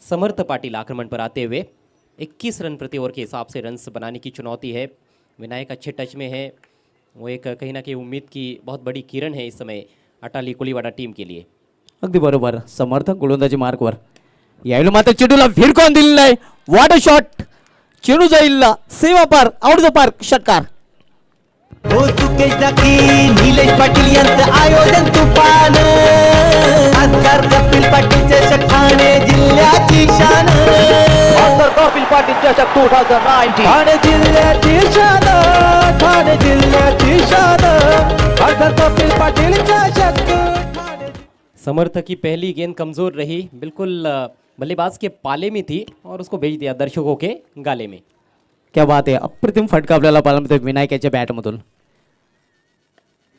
समर्थ पाटिल आक्रमण पर आते हुए 21 रन प्रति ओवर के हिसाब से रन्स बनाने की चुनौती है. विनायक अच्छे टच में है. वो एक कहीं ना कहीं उम्मीद की बहुत बड़ी किरण है इस समय अटाली कोलीवाड़ा टीम के लिए. अगदी बरोबर. समर्थक गोलंदाजी मार्कवर. यावेळी मात्र चेंडूला भिरकावून दिलेला आहे. What a shot. चेंडू जाईल सेवा पार, आउट द पार्क, षटकार. हो सुकेश डाकी, निलेश पाटील यांचं आयोजन तुफान. खासदार कपिल पाटीलचे ठाणे जिल्ह्याची शान. कपिल पाटील चषक 2019. ठाणे जिल्ह्याची शान, ठाणे जिल्ह्याची शान. खासदार कपिल पाटील चषक. समर्थ की पहली गेंद कमज़ोर रही, बिल्कुल बल्लेबाज के पाले में थी और उसको भेज दिया दर्शकों के गाले में. क्या बात आहे. अप्रतिम फटका आपल्याला पाहायला मिळतोय विनायक याच्या बॅटमधून.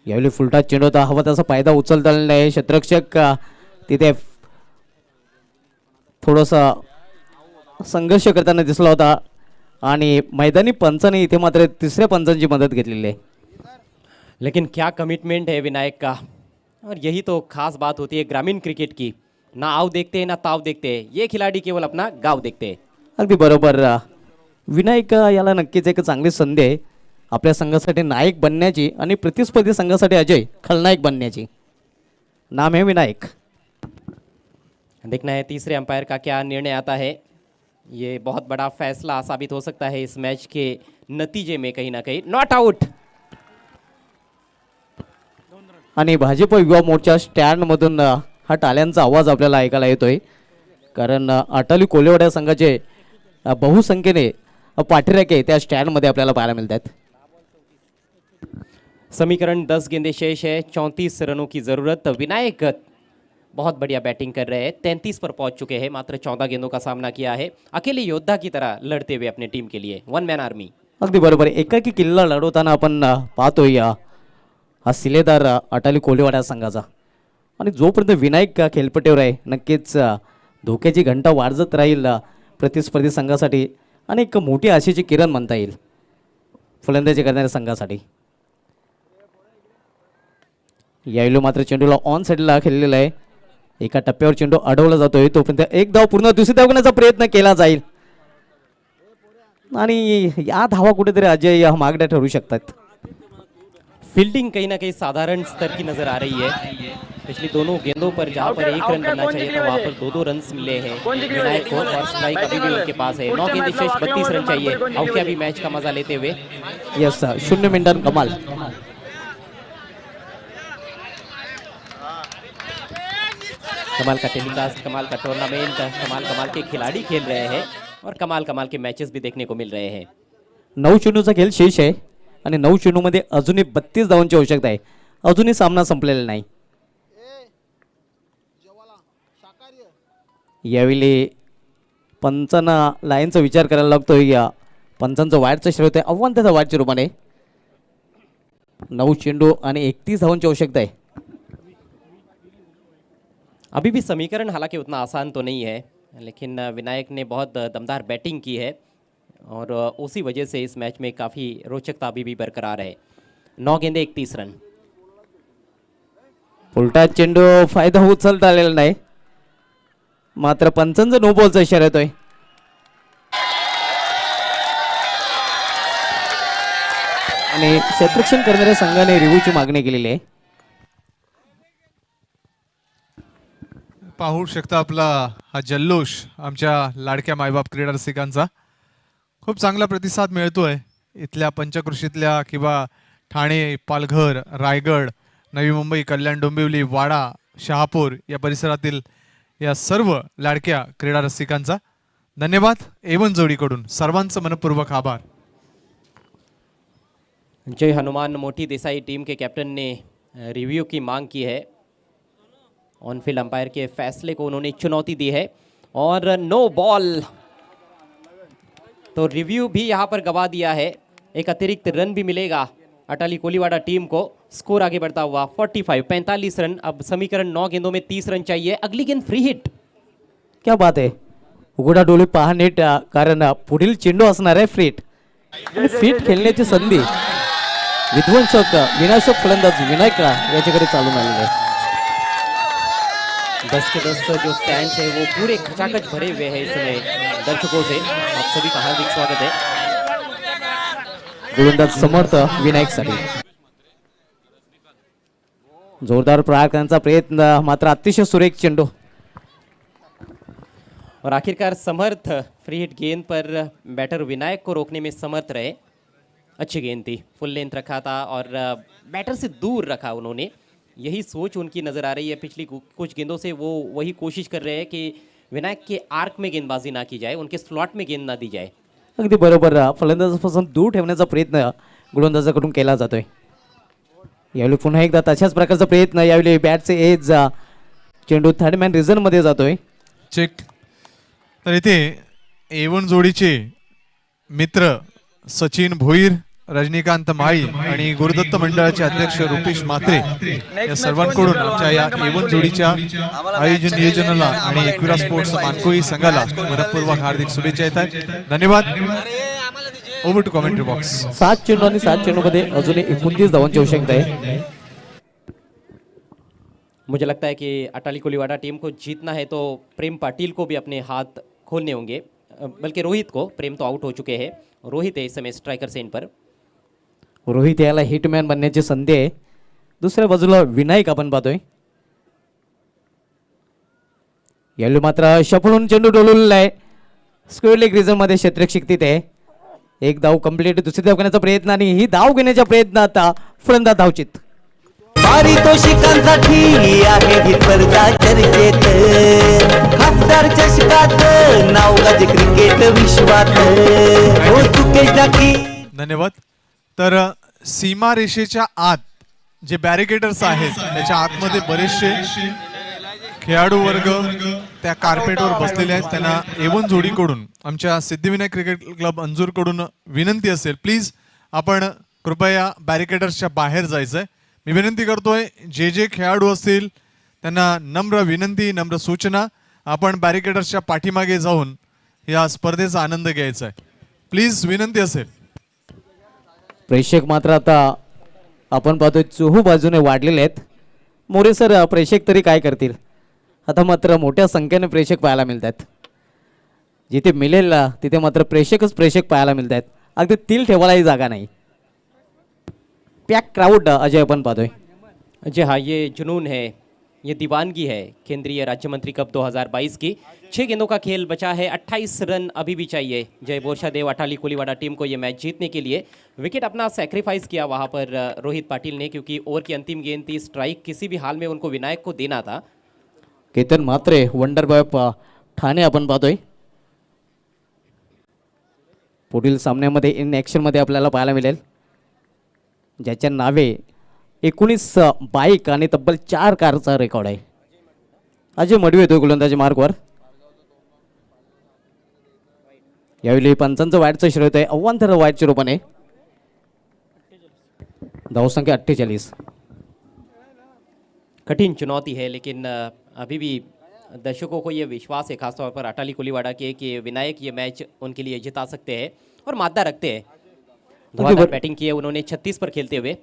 यावेळी फुलटा चेंडू होता, हवा तसा फायदा उचलता आलेला आहे. क्षेत्ररक्षक तिथे थोडासा संघर्ष करताना दिसला होता आणि मैदानी पंचाने इथे मात्र तिसऱ्या पंचांची मदत घेतलेली आहे. लेकिन क्या कमिटमेंट है विनायक का, और यही तो खास बात होती है ग्रामीण क्रिकेट की. ना आव देखते हैं ना ताव देखते हैं, ये खिलाड़ी केवल अपना गाव देखते हैं. अगदी बरोबर. विनायक याला नक्कीच एक चांगली संधी आहे आपल्या संघासाठी नायक बनण्याची आणि प्रतिस्पर्धी संघासाठी अजय खलनायक बनण्याची. नाम है विनायक. देखना है तीसरे अंपायर का क्या निर्णय आता है. ये बहुत बड़ा फैसला साबित हो सकता है इस मैच के नतीजे में. कहीं ना कहीं नॉट आउट. आणि भाजप युवा मोर्चा स्टँड मधून हा टाळ्यांचा आवाज आपल्याला ऐकायला येतोय, कारण अटाली कोलीवाडा संघाचे बहुसंख्येने पाठीराखे त्या स्टँडमध्ये आपल्याला पाहायला मिळतात. समीकरण 10 गेंदे शेष है, 34 रनों की जरूरत. विनायक बहुत बढ़िया बैटिंग कर रहे हैं, 33 पर पहुंच चुके हैं, मात्र 14 गेंदों का सामना किया है, अकेले योद्धा की तरह लढते हुए अपने टीम के लिए, वन मॅन आर्मी. अगदी बरोबर आहे. एकाकी किल्ला लढवताना आपण पाहतोय हा सिलेदार अटाली कोलीवाडा संघाचा. आणि जोपर्यंत विनायक खेळपट्टीवर आहे नक्कीच धोक्याची घंटा वाजत राहील प्रतिस्पर्धी संघासाठी आणि एक मोठी आशेची किरण म्हणता येईल फलंदाजी करणाऱ्या संघासाठी. यावेळी मात्र चेंडूला ऑन साईडला खेळलेला आहे. एका टप्प्यावर चेंडू अडवला जातोय, तोपर्यंत एक धाव पूर्ण दुसरी धाव घेण्याचा प्रयत्न केला जाईल आणि या धावा कुठेतरी अजय मागण्या ठरू शकतात. फील्डिंग कहीं ना कहीं साधारण स्तर की नजर आ रही है. पिछली दोनों गेंदों पर जहां पर 1 रन बनना चाहिए था वहां पर 2-2 रन्स मिले हैं विनायक को और स्ट्राइक अभी भी उनके पास है. 9 गेंदें शेष 32 रन चाहिए. आउट किया भी मैच का मजा लेते हुए. यस 0 मिनटात कमाल. कमाल का टेलीकास्ट, कमाल का टूर्नामेंट, कमाल के खिलाड़ी खेल रहे हैं और कमाल के मैचेस भी देखने को मिल रहे हैं. 9 चेंडूचा खेळ शेष आहे आणि 9 चेंडूमध्ये अजूनही 32 धावांची आवश्यकता आहे. अजूनही सामना संपलेला नाही. यावेळी पंचांना लाईनचा विचार करायला लागतोय. या पंचांचं वाईटचं श्रेय होतं आव्हान त्याचा वाईटच्या रूपाने. 9 चेंडू आणि 31 धावांची आवश्यकता आहे. अभी भी समीकरण हालांकि उतना आसान तो नहीं है, लेकिन विनायक ने बहुत दमदार बैटिंग की है और उसी वजह से इस मैच में काफ़ी रोचकता अभी भी बरकरार है. 9 गेंदे 31 रन. उलटा चेंडू फायदा उचलता आलेला नाही, मात्र पंचांचा नो बॉलचा इशारा येतोय. आणि क्षेत्ररक्षण करणाऱ्या संघाने रिव्ह्यूची मागणी केलेली आहे. पाहू शकता आपला हा जल्लोष आमच्या लाडक्या मायबाप क्रीडा रसिकांचा. खूप चांगला प्रतिसाद मिळतोय इथल्या पंचक्रोशीतल्या किंवा ठाणे, पालघर, रायगड, नवी मुंबई, कल्याण, डोंबिवली, वाडा, शहापूर या परिसरातील या सर्व लाडक्या क्रीडा रसिकांचा धन्यवाद. एवन जोडीकडून सर्वांचं मनपूर्वक आभार. जय हनुमान मोटी देसाई टीम के कैप्टन ने रिव्यू की मांग की है. ऑन फील्ड अंपायर के फैसले को उन्होंने चुनौती दी है और नो बॉल, तो रिव्यू भी यहाँ पर गवा दिया है. एक अतिरिक्त रन भी मिलेगा अटाली कोलीवाड़ा टीम को. स्कोर आगे बढ़ता हुआ 45 रन. अब समीकरण 9 गेंदों में 30 रन चाहिए. अगली गेंद फ्री हिट. क्या बात आहे. उघडा डोळे पहा नीट, कारण पुढील चेंडू असणार आहे फ्रीट. आणि फिट खेळण्याची संधी विध्वंसक विनाशक फलंदाज विनायक याच्याकडे चालून आलेली आहे. 10 के 10 जो स्टैंड्स है वो पूरे खचाखच भरे हुए हैं इस समय दर्शकों से. आप सभी का हार्दिक स्वागत है. गोलंदाज समर्थ विनायक साठी जोरदार प्रहार करण्याचा प्रयत्न, मात्र अतिशय सुरेख चेंडू. और आखिरकार समर्थ फ्री हिट गेंद पर बैटर विनायक को रोकने में समर्थ रहे. अच्छी गेंद थी, फुल लेंथ रखा था और बैटर से दूर रखा उन्होंने. यही सोच उनकी नज़र आ रही है. पिछली कुछ गेंदों से वो वही कोशिश कर रहे हैं कि विनायक के आर्क में गेंदबाजी ना की जाए, उनके स्लॉट में गेंद ना दी जाए. अगदी बरोबर. फलंदाजापासून दूर ठेवण्याचा प्रयत्न गोलंदाजाकडून केला जातोय. यावेळी पुन्हा एकदा तशाच प्रकारचा प्रयत्न. यावेळी बॅटचे एज चेंडू थर्ड मॅन रिझन मध्ये जातोय. चेक. तर इथे एवन जोडीचे मित्र सचिन भोईर, रजनीकांत माळी आणि गुरुदत्त मंडळाचे अध्यक्ष रुपेश म्हात्रे या सर्वांकडून आमच्या या एवन जोडीच्या आयोजन नियोजनाला आणि एकविरा स्पोर्ट्स मानकोई संघाला मनपूर्वक हार्दिक शुभेच्छा येत आहेत. धन्यवाद. Over to commentary box. 7 चेंडू आणि 7 चेंडू मध्ये अजूनही 29 धावांची आवश्यकता आहे. मुझे लगता है कि अटाली कोलीवाड़ा टीम को जीतना है तो प्रेम पाटिल को भी अपने हाथ खोलने होंगे, बल्कि रोहित को. प्रेम तो आउट हो चुके हैं. रोहित है इस समय स्ट्राइकर सेंट पर. रोहित याला हिटमॅन बनण्याची संधी आहे. दुसऱ्या बाजूला विनायक आपण पाहतोय. यावेळी मात्र शफळून चेंडू डोलवलेला आहे. स्क्वेअर लेग रिझन मध्ये क्षेत्ररक्षक तिथे. एक धाव कंप्लीट. दुसरी धाव घेण्याचा प्रयत्न आणि ही धाव घेण्याच्या प्रयत्नात फलंदाज धावचित. पारितोषिकांसाठी आहे ही स्पर्धा चर्चेत. खासदार चषकात नाव गाजे क्रिकेट विश्वात. हो चुकेश टाकी. धन्यवाद. तर सीमा रेषेच्या आत जे बॅरिकेडर्स आहेत त्याच्या आतमध्ये बरेचसे खेळाडू वर्ग त्या कार्पेटवर बसलेले आहेत, त्यांना A1 जोडीकडून आमच्या सिद्धिविनायक क्रिकेट क्लब अंजूरकडून विनंती असेल, प्लीज आपण कृपया बॅरिकेडर्सच्या बाहेर जायचंय. मी विनंती करतोय, जे खेळाडू असतील त्यांना नम्र विनंती, नम्र सूचना, आपण बॅरिकेडर्सच्या पाठीमागे जाऊन या स्पर्धेचा आनंद घ्यायचा आहे. प्लीज विनंती असेल. प्रेक्षक मात्र आता आपण पाहतोय चोहू बाजूने वाढलेले आहेत. मोरे सर, प्रेक्षक तरी काय करतील? आता मात्र मोठ्या संख्येने प्रेक्षक पाहायला मिळतात. जिथे मिळेल तिथे मात्र प्रेक्षक पाहायला मिळतात. अगदी तिल ठेवायलाही जागा नाही. पॅक क्राउड अजय अपन पाहतोय. जी हाँ, ये जुनून है, ये दीवानगी है केंद्रीय राज्य मंत्री कप 2022 की. 6 गेंदों का खेल बचा है, 28 रन अभी भी चाहिए जय बोरशादेव अटाली कोलीवाड़ा टीम को ये मैच जीतने के लिए. विकेट अपना सैक्रिफाइस किया वहाँ पर रोहित पाटिल ने, क्योंकि ओवर की अंतिम गेंद थी, स्ट्राइक किसी भी हाल में उनको विनायक को देना था. केतन मात्रे वंडर बॉय ठाणे आपण पाहतोय. पुढील सामन्यामध्ये इन ॲक्शनमध्ये आपल्याला पाहायला मिळेल, ज्याच्या नावे 19 बाईक आणि तब्बल 4 कारचा रेकॉर्ड आहे. अजय मडवी येतोय गोलंदाजी मार्कवर. यावेळी पंचांचं वाईटचं श्रेय आहे, अव्वांतर वाईटच्या रूपाने. धावसंख्या 48. कठिन चुनौती है, लेकिन अभी भी दर्शकों को ये विश्वास है, खासतौर पर अटाली कोलीवाड़ा के, कि विनायक ये मैच उनके लिए जिता सकते हैं और मादा रखते हैं. धुआंधार बैटिंग की है उन्होंने 36 पर खेलते हुए.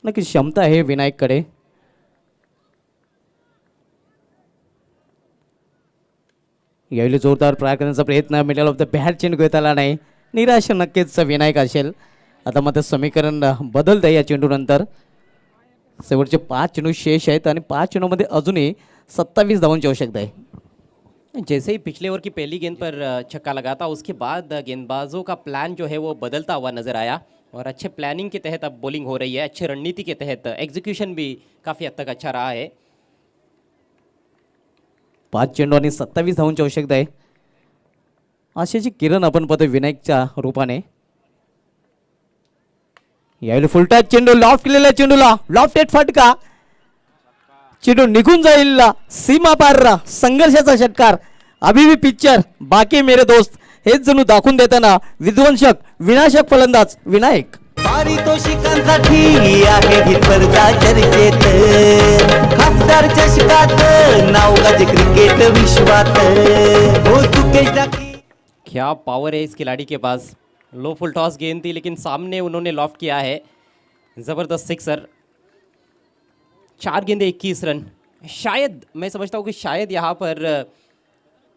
नक्की क्षमता आहे विनायककडे. यावेळी जोरदार प्रहार करण्याचा प्रयत्न, मिडल ऑफ द बॅट चेंडू घेता आला नाही. निराश नक्कीच विनायक असेल. आता मात्र समीकरण बदलतं या चेंडूनंतर. शेवटचे 5 चेंडू शेष आहेत आणि 5 चेंडूमध्ये अजूनही 27 धावांची आवश्यकता आहे. जैसे ही पिछले ओवर की पहली गेंद पर छक्का लगा था, उसके बाद गेंदबाजों का प्लान जो है वो बदलता हुआ नजर आया और अच्छे प्लानिंग के तहत अब बॉलिंग हो रही है. अच्छे रणनीति के तहत एग्जीक्यूशन भी काफ़ी हद तक अच्छा रहा है. 5 चेंडू आणि 27 धावांची आवश्यकता आहे. आशेची किरण आपण पाहतोय विनायकच्या रूपाने. यावेळी फुलटॅच चेंडू, लॉफ्ट केलेल्या चेंडूला लॉफ्टेड फटका, चेंडू निघून जाईल सीमा पार. संघर्षाचा षटकार. अभी भी पिक्चर बाकी मेरे दोस्त, हेच जणू दाखवून देताना विध्वंसक विनाशक फलंदाज विनायक. पारितोषिकांसाठी आहे ही स्पर्धा चर्चेत, खासदार चषकात नाव गाजे क्रिकेट विश्वात. हो चुकेश टाकी. क्या पावर है इस खिलाड़ी के पास. लो फुल टॉस गेंद थी, लेकिन सामने उन्होंने लॉफ्ट किया है. ज़बरदस्त सिक्सर. 4 गेंदे 21 रन. शायद मैं समझता हूँ कि शायद यहाँ पर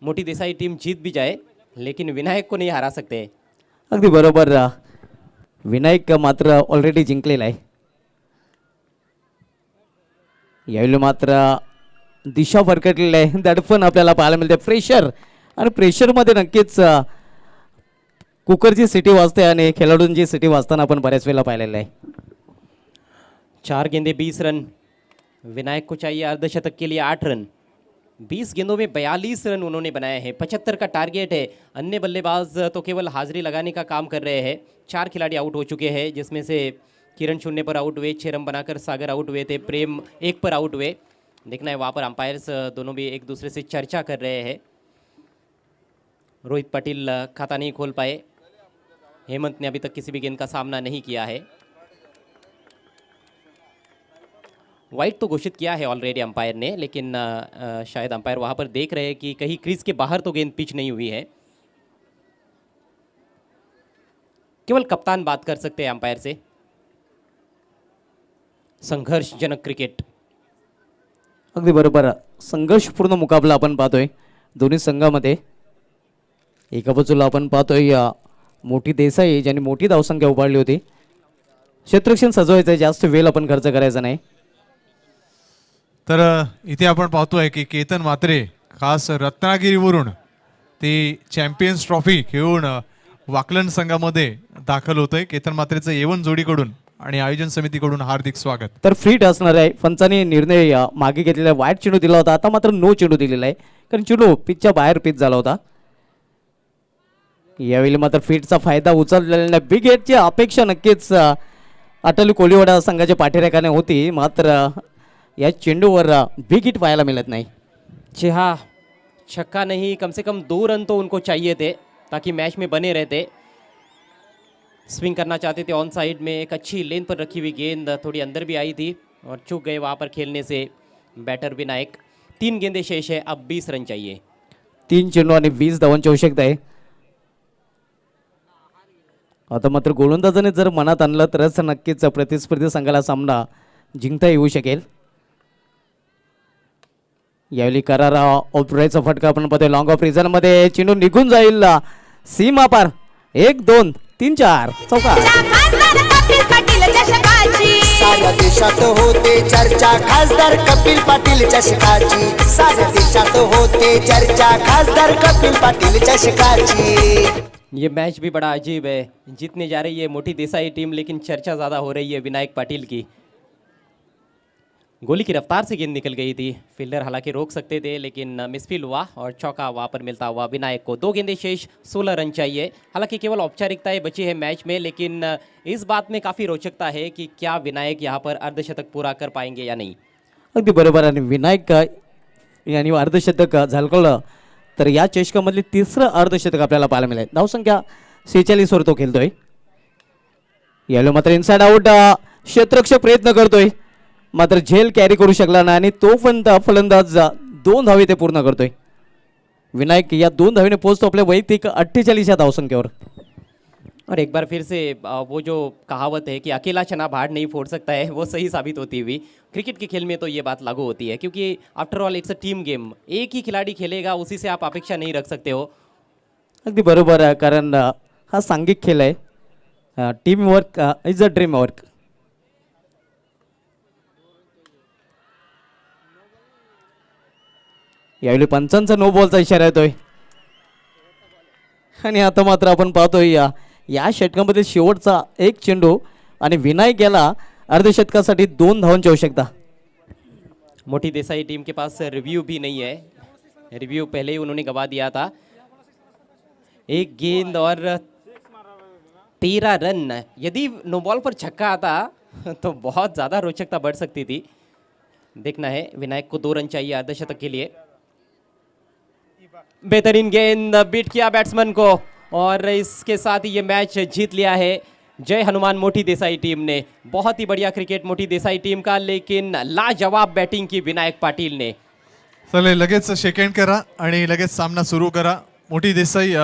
मोटी देसाई टीम जीत भी जाए, लेकिन विनायक को नहीं हरा सकते. अगदी बरोबर. विनायक मात्र ऑलरेडी जिंकलेला आहे. यावेळी मात्र दिशा भरकटलेली आहे. दडपण आपल्याला पाहायला मिळते. प्रेशर, आणि प्रेशरमध्ये नक्कीच कुकरची सिटी वाजते आणि खेळाडूंची सिटी वाजताना आपण बऱ्याच वेळेला पाहिलेलं आहे. 4 गेंदे 20 रन. विनायक को चाहिए अर्धशतक के लिए 8 रन. 20 गेंदों में 42 रन उन्होंने बनाए हैं. 75 का टारगेट है. अन्य बल्लेबाज तो केवल हाजिरी लगाने का काम कर रहे हैं. 4 खिलाड़ी आउट हो चुके हैं, जिसमें से किरण 0 पर आउट हुए, 6 रन बनाकर सागर आउट हुए थे, प्रेम 1 पर आउट हुए. देखना है वहाँ पर अंपायर्स दोनों भी एक दूसरे से चर्चा कर रहे हैं. रोहित पाटिल खाता नहीं खोल पाए. हेमंत ने अभी तक किसी भी गेंद का सामना नहीं किया है. वाइट तो घोषित किया है ऑलरेडी अंपायर ने, लेकिन शायद अंपायर वहाँ पर देख रहे हैं कि कहीं क्रीज के बाहर तो गेंद पिच नहीं हुई है. केवल कप्तान बात कर सकते हैं अंपायर से. संघर्षजनक क्रिकेट. अगदी बरोबर. संघर्षपूर्ण मुकाबला आपण पाहतोय दोन्ही संघामध्ये. एका बाजूला आपण पाहतोय मोठी देसाई, ज्यांनी मोठी धावसंख्या उभारली होती. क्षेत्ररक्षण सजवायचं आहे, जास्त वेळ आपण खर्च करायचा नाही. तर इथे आपण पाहतोय की केतन मात्रे खास रत्नागिरीवरून ती चॅम्पियन्स ट्रॉफी खेळून वाकलन संघामध्ये दाखल होतोय. केतन मात्रेचं A1 जोडीकडून आणि आयोजन समितीकडून हार्दिक स्वागत. तर फ्रीट असणार आहे. पंचांनी निर्णय मागे घेतलेला वाईट चेंडू दिला होता, आता मात्र नो चेंडू दिलेला आहे, कारण चेंडू पिचच्या बाहेर पिच झाला होता. यावेळी मात्र फिटचा फायदा उचललेला नाही. बिग हिटची अपेक्षा नक्कीच अटाली कोलीवाडा संघाच्या पाठीराखाने होती, मात्र या चेंडूवर बिग हिट पाहायला मिळत नाही. जी हाँ, छक्का नहीं, कम से कम 2 रन तो उनको चाहिए थे ताकि मैच में बने रहते। स्विंग करना चाहते थे ऑन साइड में, एक अच्छी लेन पर रखी हुई गेंद थोड़ी अंदर भी आई थी और चूक गए वहाँ पर खेलने से बैटर विनायक। 3 गेंदे शेष है, अब 20 रन चाहिए। 3 चेंडू आणि 20 धावांची आवश्यकता आहे. आता मात्र गोलंदाजाने जर मनात आणलं तरच नक्कीच प्रतिस्पर्धी संघाला सामना जिंकता येऊ शकेल. यावेळी करारा ऑफराईचा फटका आपण पाहतोय. लॉंग ऑफ रिझन मध्ये चेंडू निघून जाईल सीमा पार. 1 2 3 4 चौकार. खासदार कपिल पाटील चषकाची साऱ्या देशात होते चर्चा खासदार कपिल पाटील चषकाची. साऱ्या देशात होते चर्चा खासदार कपिल पाटील चषकाची. ये मैच भी बड़ा अजीब है, जीतने जा रही है मोटी देसाई टीम लेकिन चर्चा ज़्यादा हो रही है विनायक पाटिल की। गोली की रफ्तार से गेंद निकल गई थी, फील्डर हालांकि रोक सकते थे लेकिन मिसफील हुआ और चौका वहाँ पर मिलता हुआ विनायक को। 2 गेंदे शेष, 16 रन चाहिए। हालांकि केवल औपचारिकताएं बची है मैच में, लेकिन इस बात में काफ़ी रोचकता है कि क्या विनायक यहाँ पर अर्धशतक पूरा कर पाएंगे या नहीं। अगदी बरोबर. आणि विनायक यांनी अर्धशतक झळकवलं तर या चषकामधले 3रं अर्धशतक आपल्याला पाहायला मिळेल. धावसंख्या 46 वर तो खेळतोय. यावेळी मात्र इनसाइड आउट क्षेत्ररक्षक प्रयत्न करतोय, मात्र झेल कॅरी करू शकला नाही आणि तो पण फलंदाज 2 धावे ते पूर्ण करतोय. विनायक या 2 धावेने पोहोचतो आपल्या वैयक्तिक 48 या धावसंख्येवर. और एक बार फिर से वो जो कहावत है कि अकेला चना भाड़ नहीं फोड़ सकता है, वो सही साबित होती हुई। क्रिकेट के खेल में तो ये बात लागू होती है, क्योंकि after all it's a team game. एक ही खिलाड़ी खेलेगा, उसी से आप अपेक्षा नहीं रख सकते हो। अगदी बरोबर आहे, कारण हा सांघिक खेळ आहे. Team work is a dream work. यावेळी पंचांचा नो बॉलचा इशारा येतोय आणि आता मात्र आपण पाहतोय या षटकामध्ये शेवटचा एक चेंडू आणि विनायक याला अर्धशतकासाठी 2 धावांची आवश्यकता. मोटी देसाई टीम के पास रिव्यू भी नहीं है, रिव्यू पहले ही उन्होंने गवा दिया था। एक गेंद और 13 रन। यदि नो बॉल पर छक्का आता तो बहुत ज़्यादा रोचकता बढ़ सकती थी। देखना है, विनायक को 2 रन चाहिए अर्धशतक के लिए। बेहतरीन गेंद, बीट किया बैट्समैन को और इसके साथ ही ये मैच जीत लिया है जय हनुमान मोटी देसाई टीम ने। बहुत ही बढ़िया क्रिकेट मोटी देसाई टीम का, लेकिन लाजवाब बैटिंग की विनायक पाटिल ने। चले लगेच शेक हँड करा आणि लगेच सामना सुरू करा. मोठी देसाई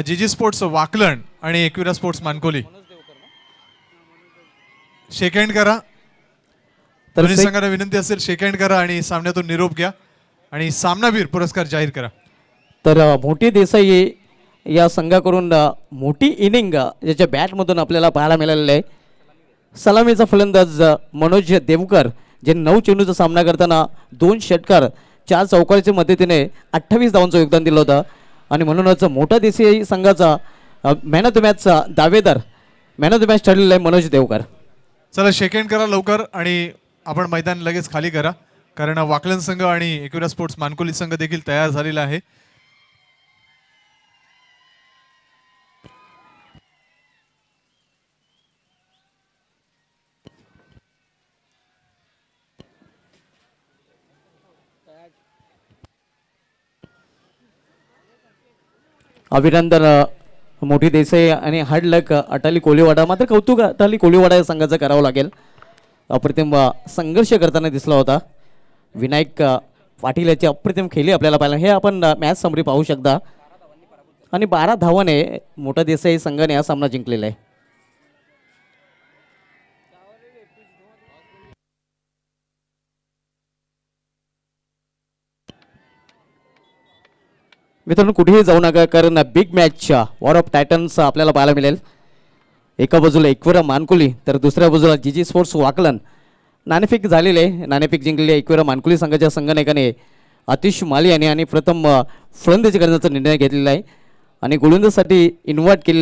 जीजी स्पोर्ट्स वाकलन आणि एकविरा स्पोर्ट्स मानकोली शेक हँड करा. दोन्ही संघांना विनंती असेल शेक हँड करा आणि सामन्यातून निरोप घ्या आणि सामनावीर पुरस्कार जाहीर करा. तर मोठी देसाई या संघाकडून मोठी इनिंग याच्या बॅटमधून आपल्याला पाहायला मिळालेलं आहे. सलामीचा फलंदाज मनोज देवकर, जे 9 चेंडूचा सामना करताना 2 षटकार 4 चौकाराच्या मदतीने 28 धावांचं योगदान दिलं होतं आणि म्हणूनच मोठा देसाई संघाचा मॅन ऑफ द मॅचचा दावेदार मॅन ऑफ द मॅच ठरलेला आहे मनोज देवकर. चला शेक हँड करा लवकर आणि आपण मैदान लगेच खाली करा, कारण वाकलन संघ आणि एकविरा स्पोर्ट्स मानकोली संघ देखील तयार झालेला आहे. अभिनंदन मोठी देसाई आणि हार्ड लक अटाली कोलीवाडा. मात्र कौतुक अटाली कोलीवाडा या संघाचं करावं लागेल. अप्रतिम संघर्ष करताना दिसला होता. विनायक पाटील याची अप्रतिम खेळी आपल्याला पाहिलं. हे आपण मॅच समरी पाहू शकता आणि 12 धावाने मोठा देसाई संघाने हा सामना जिंकलेला आहे. मित्रांनो कुठेही जाऊ नका, कारण बिग मॅचच्या वॉर ऑफ टायटन्स आपल्याला पाहायला मिळेल. एका बाजूला एकविरा मानकुली तर दुसऱ्या बाजूला जीजी स्पोर्ट्स वाकलन. नाणेफेक झालेले, नाणेफेक जिंकलेले एकविरा मानकुली संघाच्या संघनायकाने आतिश माली आणि प्रथम फलंदाजी करण्याचा निर्णय घेतलेला आहे आणि गोलंदाजीसाठी इन्व्हाइट केलेला